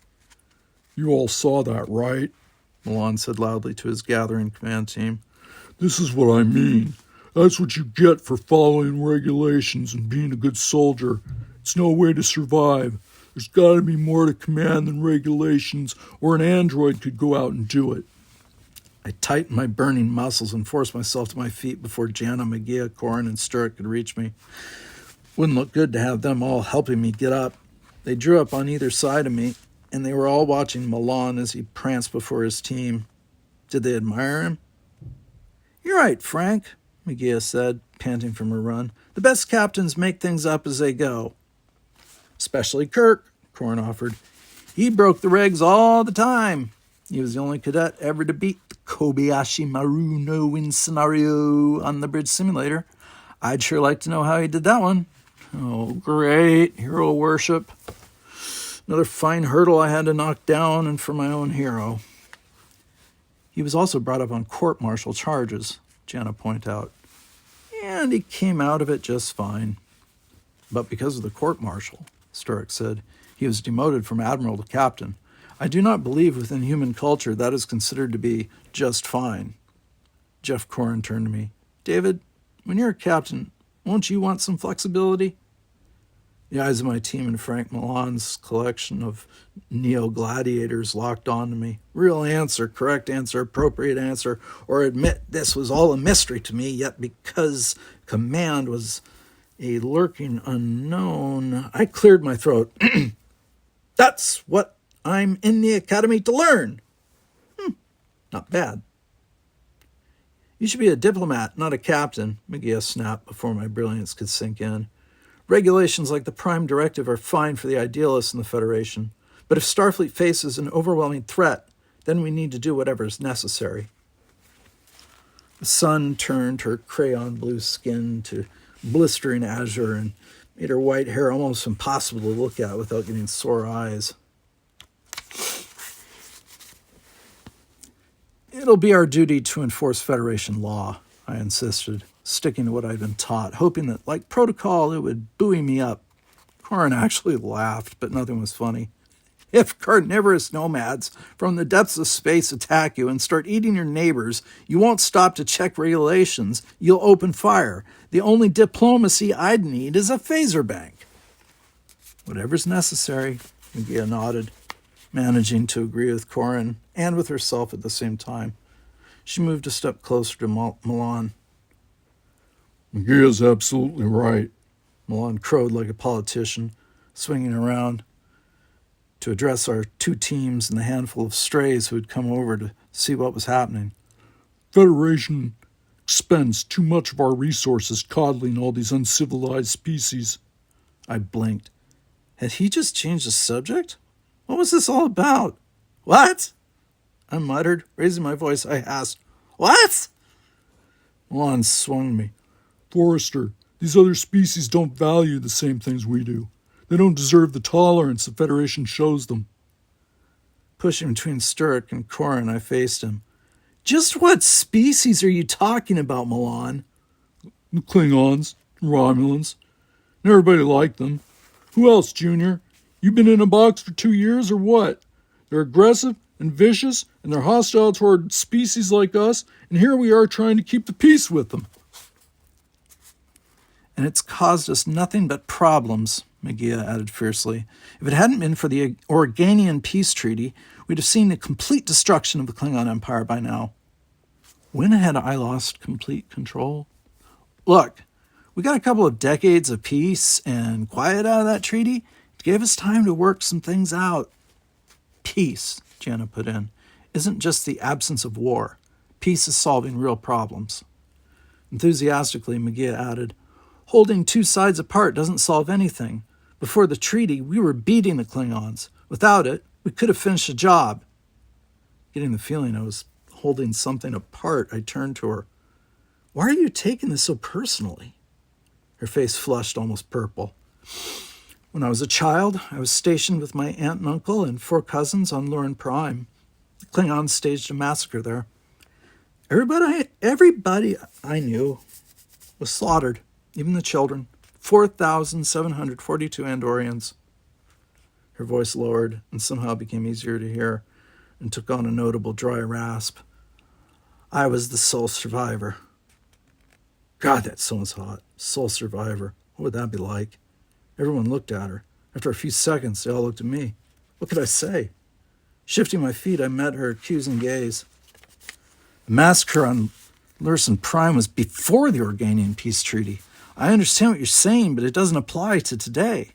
You all saw that, right? Milan said loudly to his gathering command team. This is what I mean. That's what you get for following regulations and being a good soldier. It's no way to survive. There's got to be more to command than regulations, or an android could go out and do it. I tightened my burning muscles and forced myself to my feet before Jana, McGee, Corin, and Sturrock could reach me. Wouldn't look good to have them all helping me get up. They drew up on either side of me, and they were all watching Milan as he pranced before his team. Did they admire him? You're right, Frank, McGee said, panting from her run. The best captains make things up as they go. Especially Kirk, Corin offered. He broke the regs all the time. He was the only cadet ever to beat the Kobayashi Maru no-win scenario on the bridge simulator. I'd sure like to know how he did that one. Oh, great. Hero worship. Another fine hurdle I had to knock down, and for my own hero. He was also brought up on court-martial charges, Jana pointed out. And he came out of it just fine. But because of the court-martial, Sturrock said, he was demoted from admiral to captain. I do not believe within human culture that is considered to be just fine. Jeff Corin turned to me. David, when you're a captain, won't you want some flexibility? The eyes of my team and Frank Milan's collection of neo-gladiators locked onto me. Real answer, correct answer, appropriate answer, or admit this was all a mystery to me, yet because command was a lurking unknown, I cleared my throat. That's what I'm in the academy to learn. Not bad. You should be a diplomat, not a captain, McGee snapped before my brilliance could sink in. Regulations like the Prime Directive are fine for the idealists in the Federation, but if Starfleet faces an overwhelming threat, then we need to do whatever is necessary. The sun turned her crayon blue skin to blistering azure and made her white hair almost impossible to look at without getting sore eyes. It'll be our duty to enforce Federation law, I insisted, sticking to what I'd been taught, hoping that, like protocol, it would buoy me up. Corin actually laughed, but nothing was funny. If carnivorous nomads from the depths of space attack you and start eating your neighbors, you won't stop to check regulations. You'll open fire. The only diplomacy I'd need is a phaser bank. Whatever's necessary, McGee nodded, managing to agree with Corin and with herself at the same time. She moved a step closer to Milan. McGee is absolutely right, Milan crowed like a politician, swinging around to address our two teams and the handful of strays who had come over to see what was happening. Federation expends too much of our resources coddling all these uncivilized species. I blinked. Had he just changed the subject? What was this all about? What? I muttered. Raising my voice, I asked, What? Milan swung me. Forrester, these other species don't value the same things we do. They don't deserve the tolerance the Federation shows them. Pushing between Sturrock and Corin, I faced him. Just what species are you talking about, Milan? The Klingons, Romulans. And everybody liked them. Who else, Junior? You been in a box for 2 years or what? They're aggressive and vicious, and they're hostile toward species like us, and here we are trying to keep the peace with them. And it's caused us nothing but problems, McGee added fiercely. If it hadn't been for the Organian peace treaty, we'd have seen the complete destruction of the Klingon Empire by now. When had I lost complete control? Look, we got a couple of decades of peace and quiet out of that treaty. It gave us time to work some things out. Peace, Jana put in, isn't just the absence of war. Peace is solving real problems. Enthusiastically, McGee added, holding two sides apart doesn't solve anything. Before the treaty, we were beating the Klingons. Without it, we could have finished the job. Getting the feeling I was holding something apart, I turned to her. Why are you taking this so personally? Her face flushed almost purple. When I was a child, I was stationed with my aunt and uncle and 4 cousins on Lurin Prime. The Klingons staged a massacre there. Everybody I knew was slaughtered, even the children. 4,742 Andorians. Her voice lowered and somehow became easier to hear and took on a notable dry rasp. I was the sole survivor. God, that sounds hot. Sole survivor. What would that be like? Everyone looked at her. After a few seconds, they all looked at me. What could I say? Shifting my feet, I met her accusing gaze. The massacre on Lursen Prime was before the Organian peace treaty. I understand what you're saying, but it doesn't apply to today.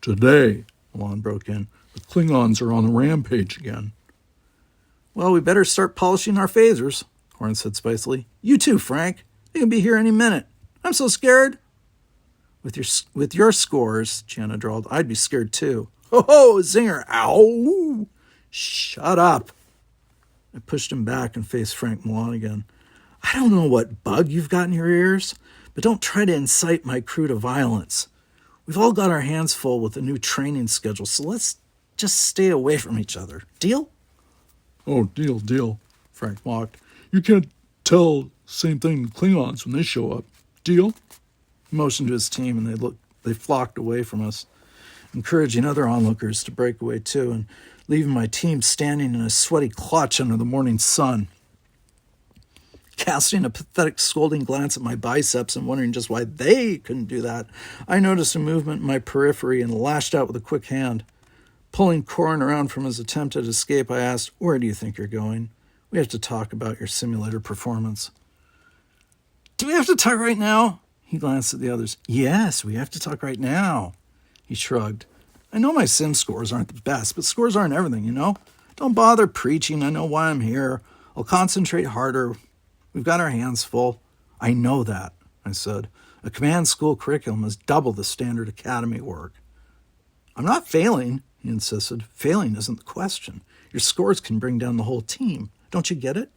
Today, Milan broke in. The Klingons are on the rampage again. Well, we better start polishing our phasers, Horn said spicily. You too, Frank. They can be here any minute. I'm so scared. With your scores, Gianna drawled, I'd be scared too. Ho, zinger, ow! Shut up. I pushed him back and faced Frank Milan again. I don't know what bug you've got in your ears, but don't try to incite my crew to violence. We've all got our hands full with a new training schedule, so let's just stay away from each other. Deal? Oh, deal, Frank mocked. You can't tell the same thing to Klingons when they show up. Deal? He motioned to his team, and they flocked away from us, encouraging other onlookers to break away too, and leaving my team standing in a sweaty clutch under the morning sun. Casting a pathetic scolding glance at my biceps and wondering just why they couldn't do that, I noticed a movement in my periphery and lashed out with a quick hand. Pulling Corin around from his attempt at escape, I asked, Where do you think you're going? We have to talk about your simulator performance. Do we have to talk right now? He glanced at the others. Yes, we have to talk right now. He shrugged. I know my sim scores aren't the best, but scores aren't everything, you know? Don't bother preaching. I know why I'm here. I'll concentrate harder. We've got our hands full. I know that, I said. A command school curriculum is double the standard academy work. I'm not failing, he insisted. Failing isn't the question. Your scores can bring down the whole team. Don't you get it?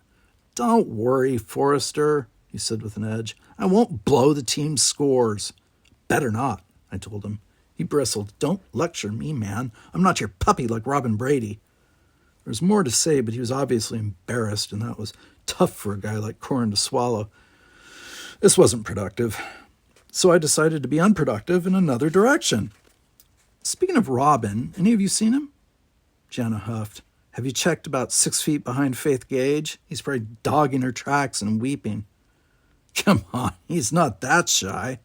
Don't worry, Forrester, he said with an edge. I won't blow the team's scores. Better not, I told him. He bristled. Don't lecture me, man. I'm not your puppy like Robin Brady. There was more to say, but he was obviously embarrassed, and that was tough for a guy like Corin to swallow. This wasn't productive, so I decided to be unproductive in another direction. Speaking of Robin, any of you seen him? Jana huffed. Have you checked about 6 feet behind Faith Gage? He's probably dogging her tracks and weeping. Come on, he's not that shy.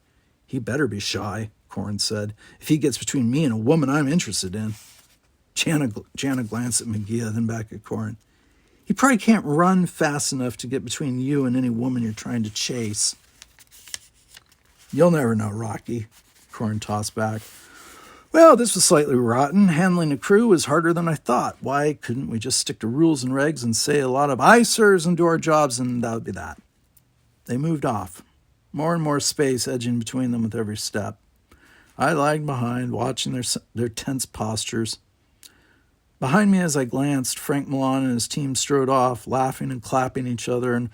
He better be shy, Corin said, if he gets between me and a woman I'm interested in. Jana glanced at McGee, then back at Corin. He probably can't run fast enough to get between you and any woman you're trying to chase. You'll never know, Rocky, Corin tossed back. Well, this was slightly rotten. Handling a crew was harder than I thought. Why couldn't we just stick to rules and regs and say a lot of aye, sirs, and do our jobs, and that would be that? They moved off, more and more space edging between them with every step. I lagged behind, watching their tense postures. Behind me as I glanced, Frank Milan and his team strode off, laughing and clapping each other and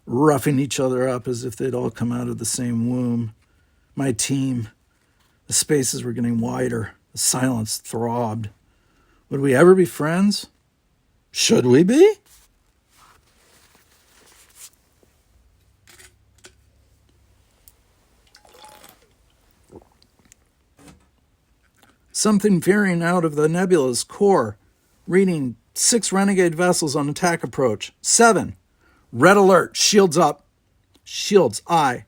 roughing each other up as if they'd all come out of the same womb. My team, the spaces were getting wider, the silence throbbed. Would we ever be friends? Should we be? Something veering out of the nebula's core, reading 6 renegade vessels on attack approach. 7. Red alert, shields up. Shields, aye.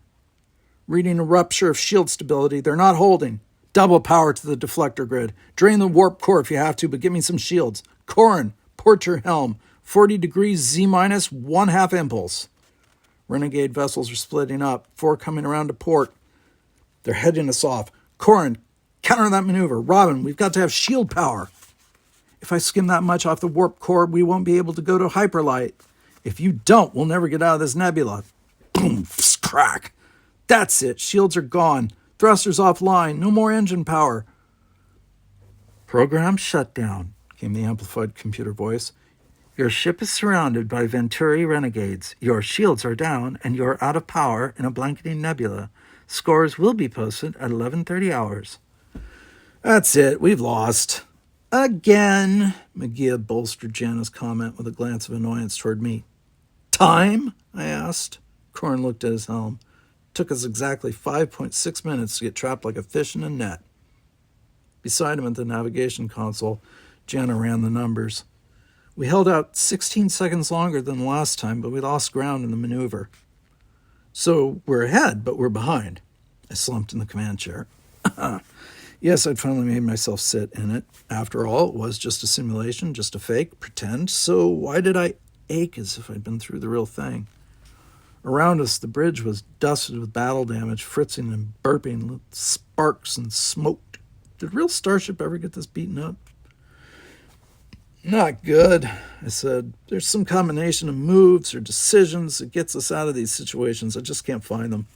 Reading a rupture of shield stability. They're not holding. Double power to the deflector grid. Drain the warp core if you have to, but give me some shields. Corin, port your helm. 40 degrees Z-minus, 1/2 impulse. Renegade vessels are splitting up. 4 coming around to port. They're heading us off. Corin, counter that maneuver. Robin, we've got to have shield power. If I skim that much off the warp core, we won't be able to go to hyperlight. If you don't, we'll never get out of this nebula. Boom, crack. That's it. Shields are gone. Thrusters offline. No more engine power. Program shutdown, came the amplified computer voice. Your ship is surrounded by Venturi renegades. Your shields are down, and you're out of power in a blanketing nebula. Scores will be posted at 11:30 hours. That's it. We've lost. Again. McGee bolstered Jana's comment with a glance of annoyance toward me. Time? I asked. Corn looked at his helm. It took us exactly 5.6 minutes to get trapped like a fish in a net. Beside him at the navigation console, Jana ran the numbers. We held out 16 seconds longer than last time, but we lost ground in the maneuver. So we're ahead, but we're behind. I slumped in the command chair. Yes, I'd finally made myself sit in it. After all, it was just a simulation, just a fake, pretend. So why did I ache as if I'd been through the real thing? Around us, the bridge was dusted with battle damage, fritzing and burping with sparks and smoke. Did real Starship ever get this beaten up? Not good, I said. There's some combination of moves or decisions that gets us out of these situations. I just can't find them.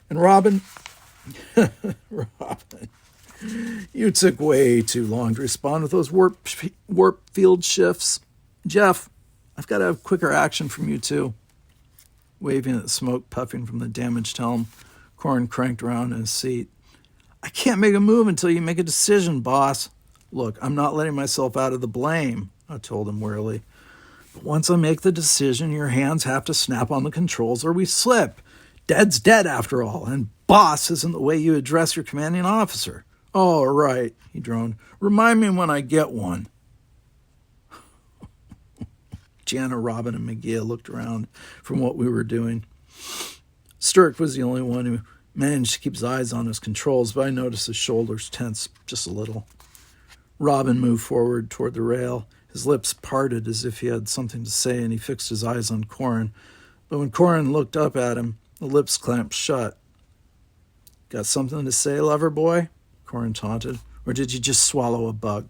And Robin, you took way too long to respond with those warp field shifts. Jeff, I've got to have quicker action from you too. Waving at the smoke puffing from the damaged helm, Corn cranked around in his seat. I can't make a move until you make a decision, boss. Look, I'm not letting myself out of the blame, I told him wearily. But once I make the decision, your hands have to snap on the controls or we slip. Dead's dead after all, and boss isn't the way you address your commanding officer. Oh, right, he droned. Remind me when I get one. Jana, Robin, and McGee looked around from what we were doing. Sturrock was the only one who managed to keep his eyes on his controls, but I noticed his shoulders tense just a little. Robin moved forward toward the rail. His lips parted as if he had something to say, and he fixed his eyes on Corrin. But when Corrin looked up at him, the lips clamped shut. Got something to say, lover boy? Corrin taunted. Or did you just swallow a bug?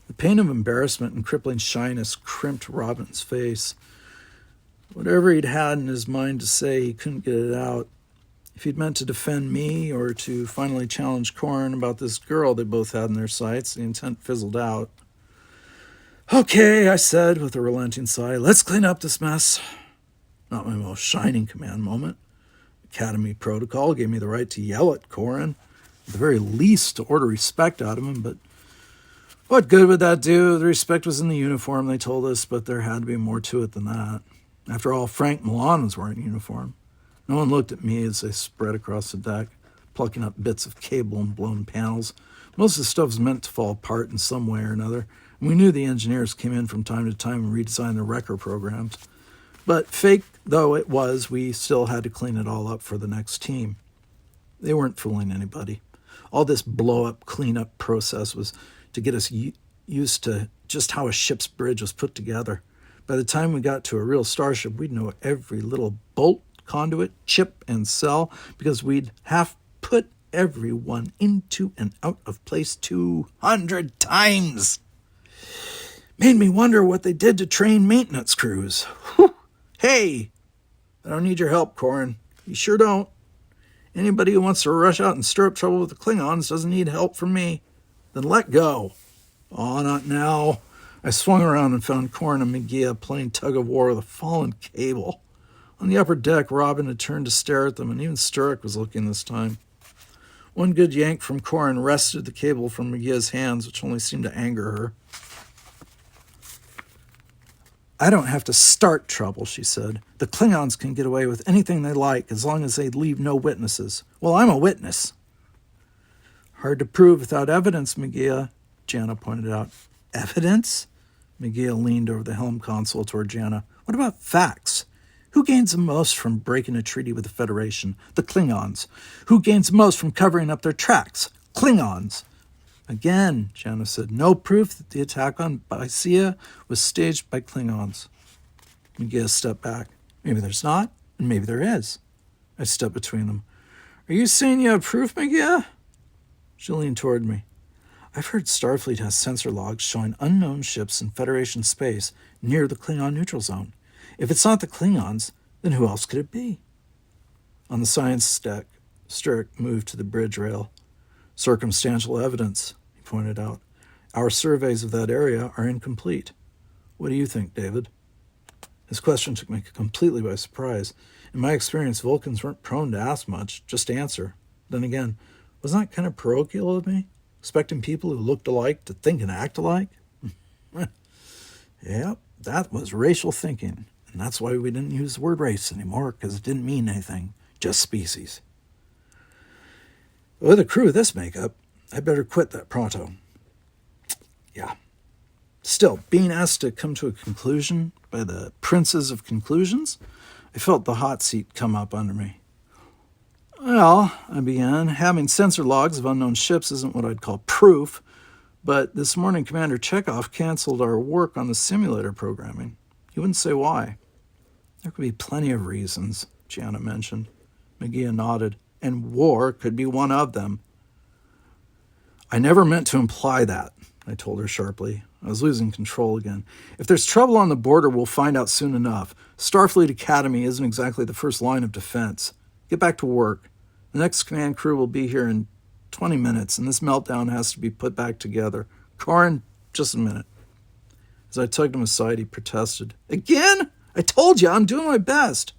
The pain of embarrassment and crippling shyness crimped Robin's face. Whatever he'd had in his mind to say, he couldn't get it out. If he'd meant to defend me or to finally challenge Corrin about this girl they both had in their sights, the intent fizzled out. Okay, I said with a relenting sigh, let's clean up this mess. Not my most shining command moment. Academy protocol gave me the right to yell at Corrin, at the very least to order respect out of him, but what good would that do? The respect was in the uniform, they told us, but there had to be more to it than that. After all, Frank Milan was wearing a uniform. No one looked at me as I spread across the deck, plucking up bits of cable and blown panels. Most of the stuff was meant to fall apart in some way or another, and we knew the engineers came in from time to time and redesigned the wrecker programs. But fake though it was, we still had to clean it all up for the next team. They weren't fooling anybody. All this blow-up, clean-up process was to get us used to just how a ship's bridge was put together. By the time we got to a real starship, we'd know every little bolt, conduit, chip, and cell, because we'd have put everyone into and out of place 200 times. Made me wonder what they did to train maintenance crews. Whew. Hey, I don't need your help, Corrin. You sure don't. Anybody who wants to rush out and stir up trouble with the Klingons doesn't need help from me. Then let go. Oh, not now. I swung around and found Corrin and McGee playing tug-of-war with a fallen cable. On the upper deck, Robin had turned to stare at them, and even Sturrock was looking this time. One good yank from Corrin wrested the cable from McGee's hands, which only seemed to anger her. I don't have to start trouble, she said. The Klingons can get away with anything they like as long as they leave no witnesses. Well, I'm a witness. Hard to prove without evidence, McGee, Jana pointed out. Evidence? McGee leaned over the helm console toward Jana. What about facts? Who gains the most from breaking a treaty with the Federation? The Klingons. Who gains most from covering up their tracks? Klingons. Again, Jana said, no proof that the attack on Baisia was staged by Klingons. McGee stepped back. Maybe there's not, and maybe there is. I stepped between them. Are you saying you have proof, McGee? She leaned toward me. I've heard Starfleet has sensor logs showing unknown ships in Federation space near the Klingon neutral zone. If it's not the Klingons, then who else could it be? On the science deck, Sturrock moved to the bridge rail. Circumstantial evidence, he pointed out. Our surveys of that area are incomplete. What do you think, David? His question took me completely by surprise. In my experience, Vulcans weren't prone to ask much, just answer. Then again, wasn't that kind of parochial of me? expecting people who looked alike to think and act alike. Yep, that was racial thinking. And that's why we didn't use the word race anymore, because it didn't mean anything, just species. With a crew of this makeup, I better quit that pronto. Yeah. Still, being asked to come to a conclusion by the princes of conclusions, I felt the hot seat come up under me. Well, I began, having sensor logs of unknown ships isn't what I'd call proof, but this morning Commander Chekhov canceled our work on the simulator programming. He wouldn't say why. There could be plenty of reasons, Gianna mentioned. McGee nodded, and war could be one of them. I never meant to imply that, I told her sharply. I was losing control again. If there's trouble on the border, we'll find out soon enough. Starfleet Academy isn't exactly the first line of defense. Get back to work. The next command crew will be here in 20 minutes, and this meltdown has to be put back together. Corin, just a minute. As I tugged him aside, he protested. Again? I told you, I'm doing my best.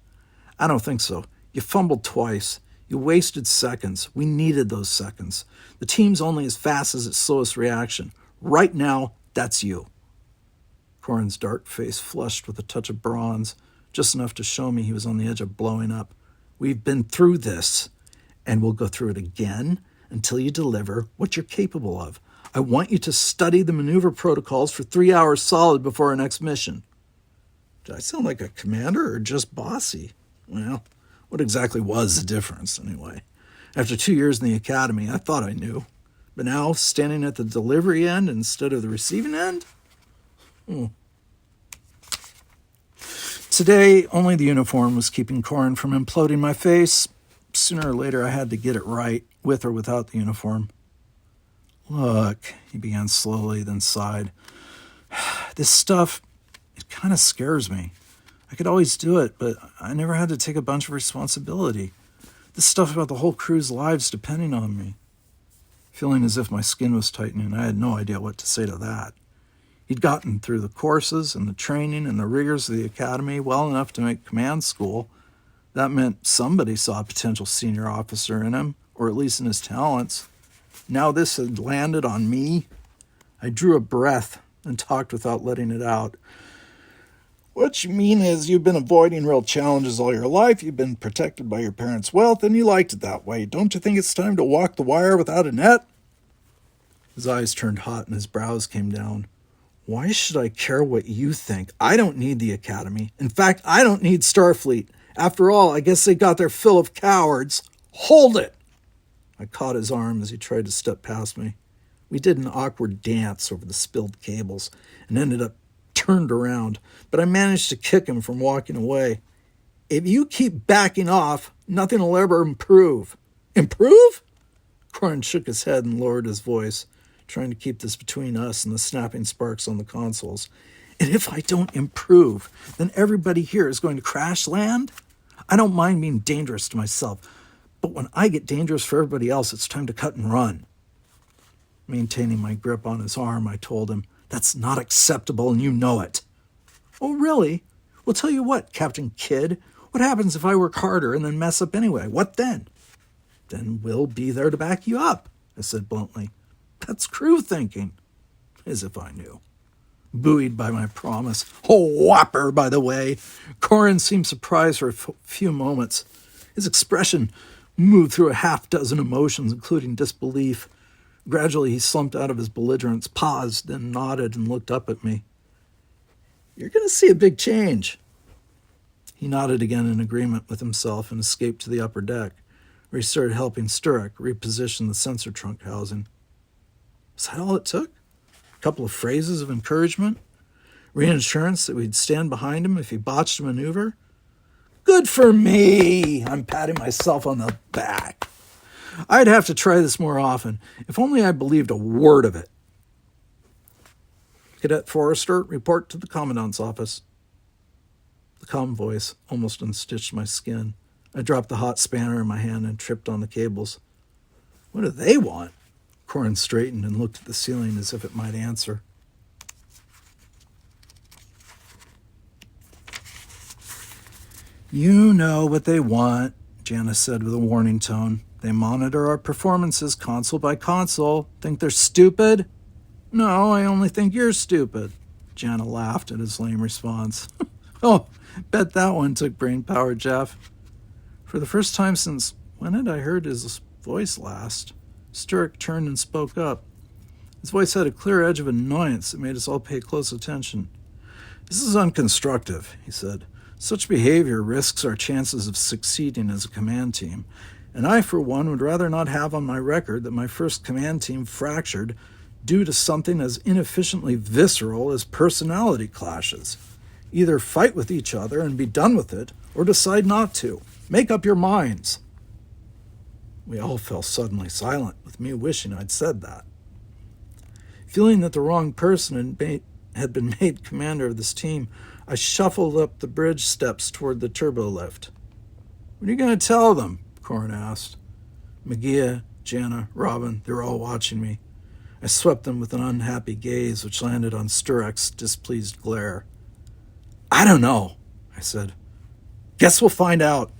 I don't think so. You fumbled twice. You wasted seconds. We needed those seconds. The team's only as fast as its slowest reaction. Right now, that's you. Corin's dark face flushed with a touch of bronze, just enough to show me he was on the edge of blowing up. We've been through this, and we'll go through it again until you deliver what you're capable of. I want you to study the maneuver protocols for 3 hours solid before our next mission. Did I sound like a commander or just bossy? Well, what exactly was the difference, anyway? After 2 years in the academy, I thought I knew. But now, standing at the delivery end instead of the receiving end? Today, only the uniform was keeping Corin from imploding my face. Sooner or later, I had to get it right, with or without the uniform. Look, he began slowly, then sighed. This stuff, it kind of scares me. I could always do it, but I never had to take a bunch of responsibility. This stuff about the whole crew's lives depending on me. Feeling as if my skin was tightening, I had no idea what to say to that. He'd gotten through the courses and the training and the rigors of the academy well enough to make command school. That meant somebody saw a potential senior officer in him, or at least in his talents. Now this had landed on me. I drew a breath and talked without letting it out. What you mean is you've been avoiding real challenges all your life, you've been protected by your parents' wealth, and you liked it that way. Don't you think it's time to walk the wire without a net? His eyes turned hot and his brows came down. Why should I care what you think? I don't need the academy. In fact, I don't need Starfleet. After all, I guess they got their fill of cowards. Hold it! I caught his arm as he tried to step past me. We did an awkward dance over the spilled cables and ended up turned around, but I managed to kick him from walking away. If you keep backing off, nothing will ever improve. Improve? Corin shook his head and lowered his voice, trying to keep this between us and the snapping sparks on the consoles. And if I don't improve, then everybody here is going to crash land? I don't mind being dangerous to myself, but when I get dangerous for everybody else, it's time to cut and run. Maintaining my grip on his arm, I told him, that's not acceptable and you know it. Oh, really? Well, tell you what, Captain Kidd, what happens if I work harder and then mess up anyway? What then? Then we'll be there to back you up, I said bluntly. That's crew thinking. As if I knew. Buoyed by my promise. Oh, whopper, by the way. Corin seemed surprised for a few moments. His expression moved through a half-dozen emotions, including disbelief. Gradually, he slumped out of his belligerence, paused, then nodded and looked up at me. You're going to see a big change. He nodded again in agreement with himself and escaped to the upper deck, where he started helping Sturrock reposition the sensor trunk housing. Was that all it took? A couple of phrases of encouragement? Reassurance that we'd stand behind him if he botched a maneuver? Good for me! I'm patting myself on the back. I'd have to try this more often. If only I believed a word of it. Cadet Forrester, report to the Commandant's office. The calm voice almost unstitched my skin. I dropped the hot spanner in my hand and tripped on the cables. What do they want? Corin straightened and looked at the ceiling as if it might answer. You know what they want, Janice said with a warning tone. They monitor our performances console by console. Think they're stupid? No, I only think you're stupid. Jana laughed at his lame response. Oh, bet that one took brain power, Jeff. For the first time since when had I heard his voice last? Sturrock turned and spoke up. His voice had a clear edge of annoyance that made us all pay close attention. This is unconstructive, he said. Such behavior risks our chances of succeeding as a command team, and I, for one, would rather not have on my record that my first command team fractured due to something as inefficiently visceral as personality clashes. Either fight with each other and be done with it, or decide not to. Make up your minds. We all fell suddenly silent, with me wishing I'd said that. Feeling that the wrong person had been made commander of this team, I shuffled up the bridge steps toward the turbo lift. What are you going to tell them? Corin asked. Magia, Jana, Robin, they were all watching me. I swept them with an unhappy gaze which landed on Sturrock's displeased glare. I don't know, I said. Guess we'll find out.